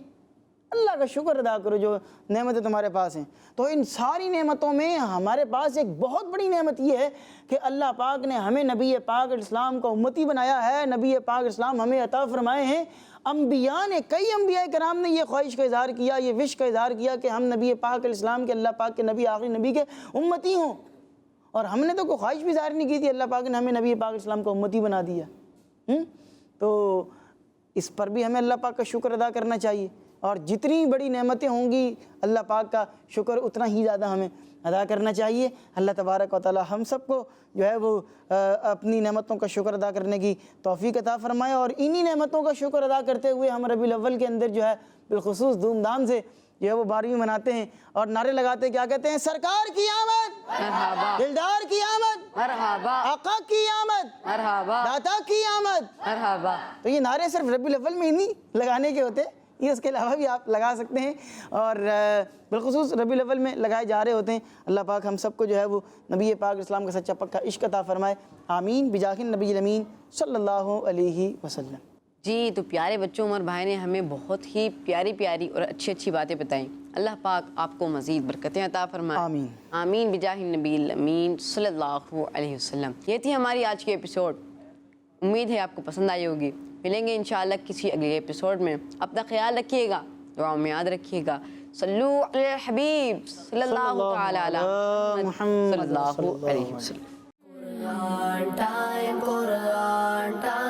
اللہ کا شکر ادا کرو جو نعمتیں تمہارے پاس ہیں۔ تو ان ساری نعمتوں میں ہمارے پاس ایک بہت بڑی نعمت یہ ہے کہ اللہ پاک نے ہمیں نبی پاک علیہ السلام کا امتی بنایا ہے۔ نبی پاک علیہ السلام ہمیں عطا فرمائے ہیں۔ انبیاء نے، کئی انبیاء کرام نے یہ خواہش کا اظہار کیا، یہ وش کا اظہار کیا کہ ہم نبی پاک علیہ السلام کے، اللہ پاک کے نبی، آخری نبی کے امتی ہوں۔ اور ہم نے تو کوئی خواہش بھی ظاہر نہیں کی تھی, اللہ پاک نے ہمیں نبی پاک اسلام کا امتی بنا دیا. تو اس پر بھی ہمیں اللہ پاک کا شکر ادا کرنا چاہیے, اور جتنی بڑی نعمتیں ہوں گی اللہ پاک کا شکر اتنا ہی زیادہ ہمیں ادا کرنا چاہیے. اللہ تبارک و تعالی ہم سب کو جو ہے وہ اپنی نعمتوں کا شکر ادا کرنے کی توفیق عطا فرمائے, اور انہی نعمتوں کا شکر ادا کرتے ہوئے ہم ربیع الاول کے اندر جو ہے بالخصوص دھوم دھام سے جو ہے وہ 12ویں مناتے ہیں اور نعرے لگاتے ہیں. کیا کہتے ہیں؟ سرکار کی آمد, مرحبا دلدار کی آمد, مرحبا آقا کی آمد, مرحبا داتا کی آمد. مرحبا. تو یہ نعرے صرف ربیع الاول میں ہی نہیں لگانے کے ہوتے, یہ اس کے علاوہ بھی آپ لگا سکتے ہیں, اور بالخصوص ربیع الاول میں لگائے جا رہے ہوتے ہیں. اللہ پاک ہم سب کو جو ہے وہ نبی پاک اسلام کا سچا پکا عشق عطا فرمائے. آمین بجاہ النبی الامین صلی اللہ علیہ وسلم. جی تو پیارے بچوں, عمر بھائی نے ہمیں بہت ہی پیاری پیاری اور اچھی اچھی باتیں بتائیں. اللہ پاک آپ کو مزید برکتیں عطا فرمائے. آمین. آمین بجاہ النبی الامین صلی اللہ علیہ وسلم. یہ تھی ہماری آج کی ایپیسوڈ, امید ہے آپ کو پسند آئی ہوگی. ملیں گے انشاءاللہ کسی اگلے ایپیسوڈ میں. اپنا خیال رکھیے گا, دعاؤں میں یاد رکھیے گا. صلو علی الحبیب صلی اللہ تعالی علی محمد صلی اللہ علیہ وسلم. Quran time, Quran time.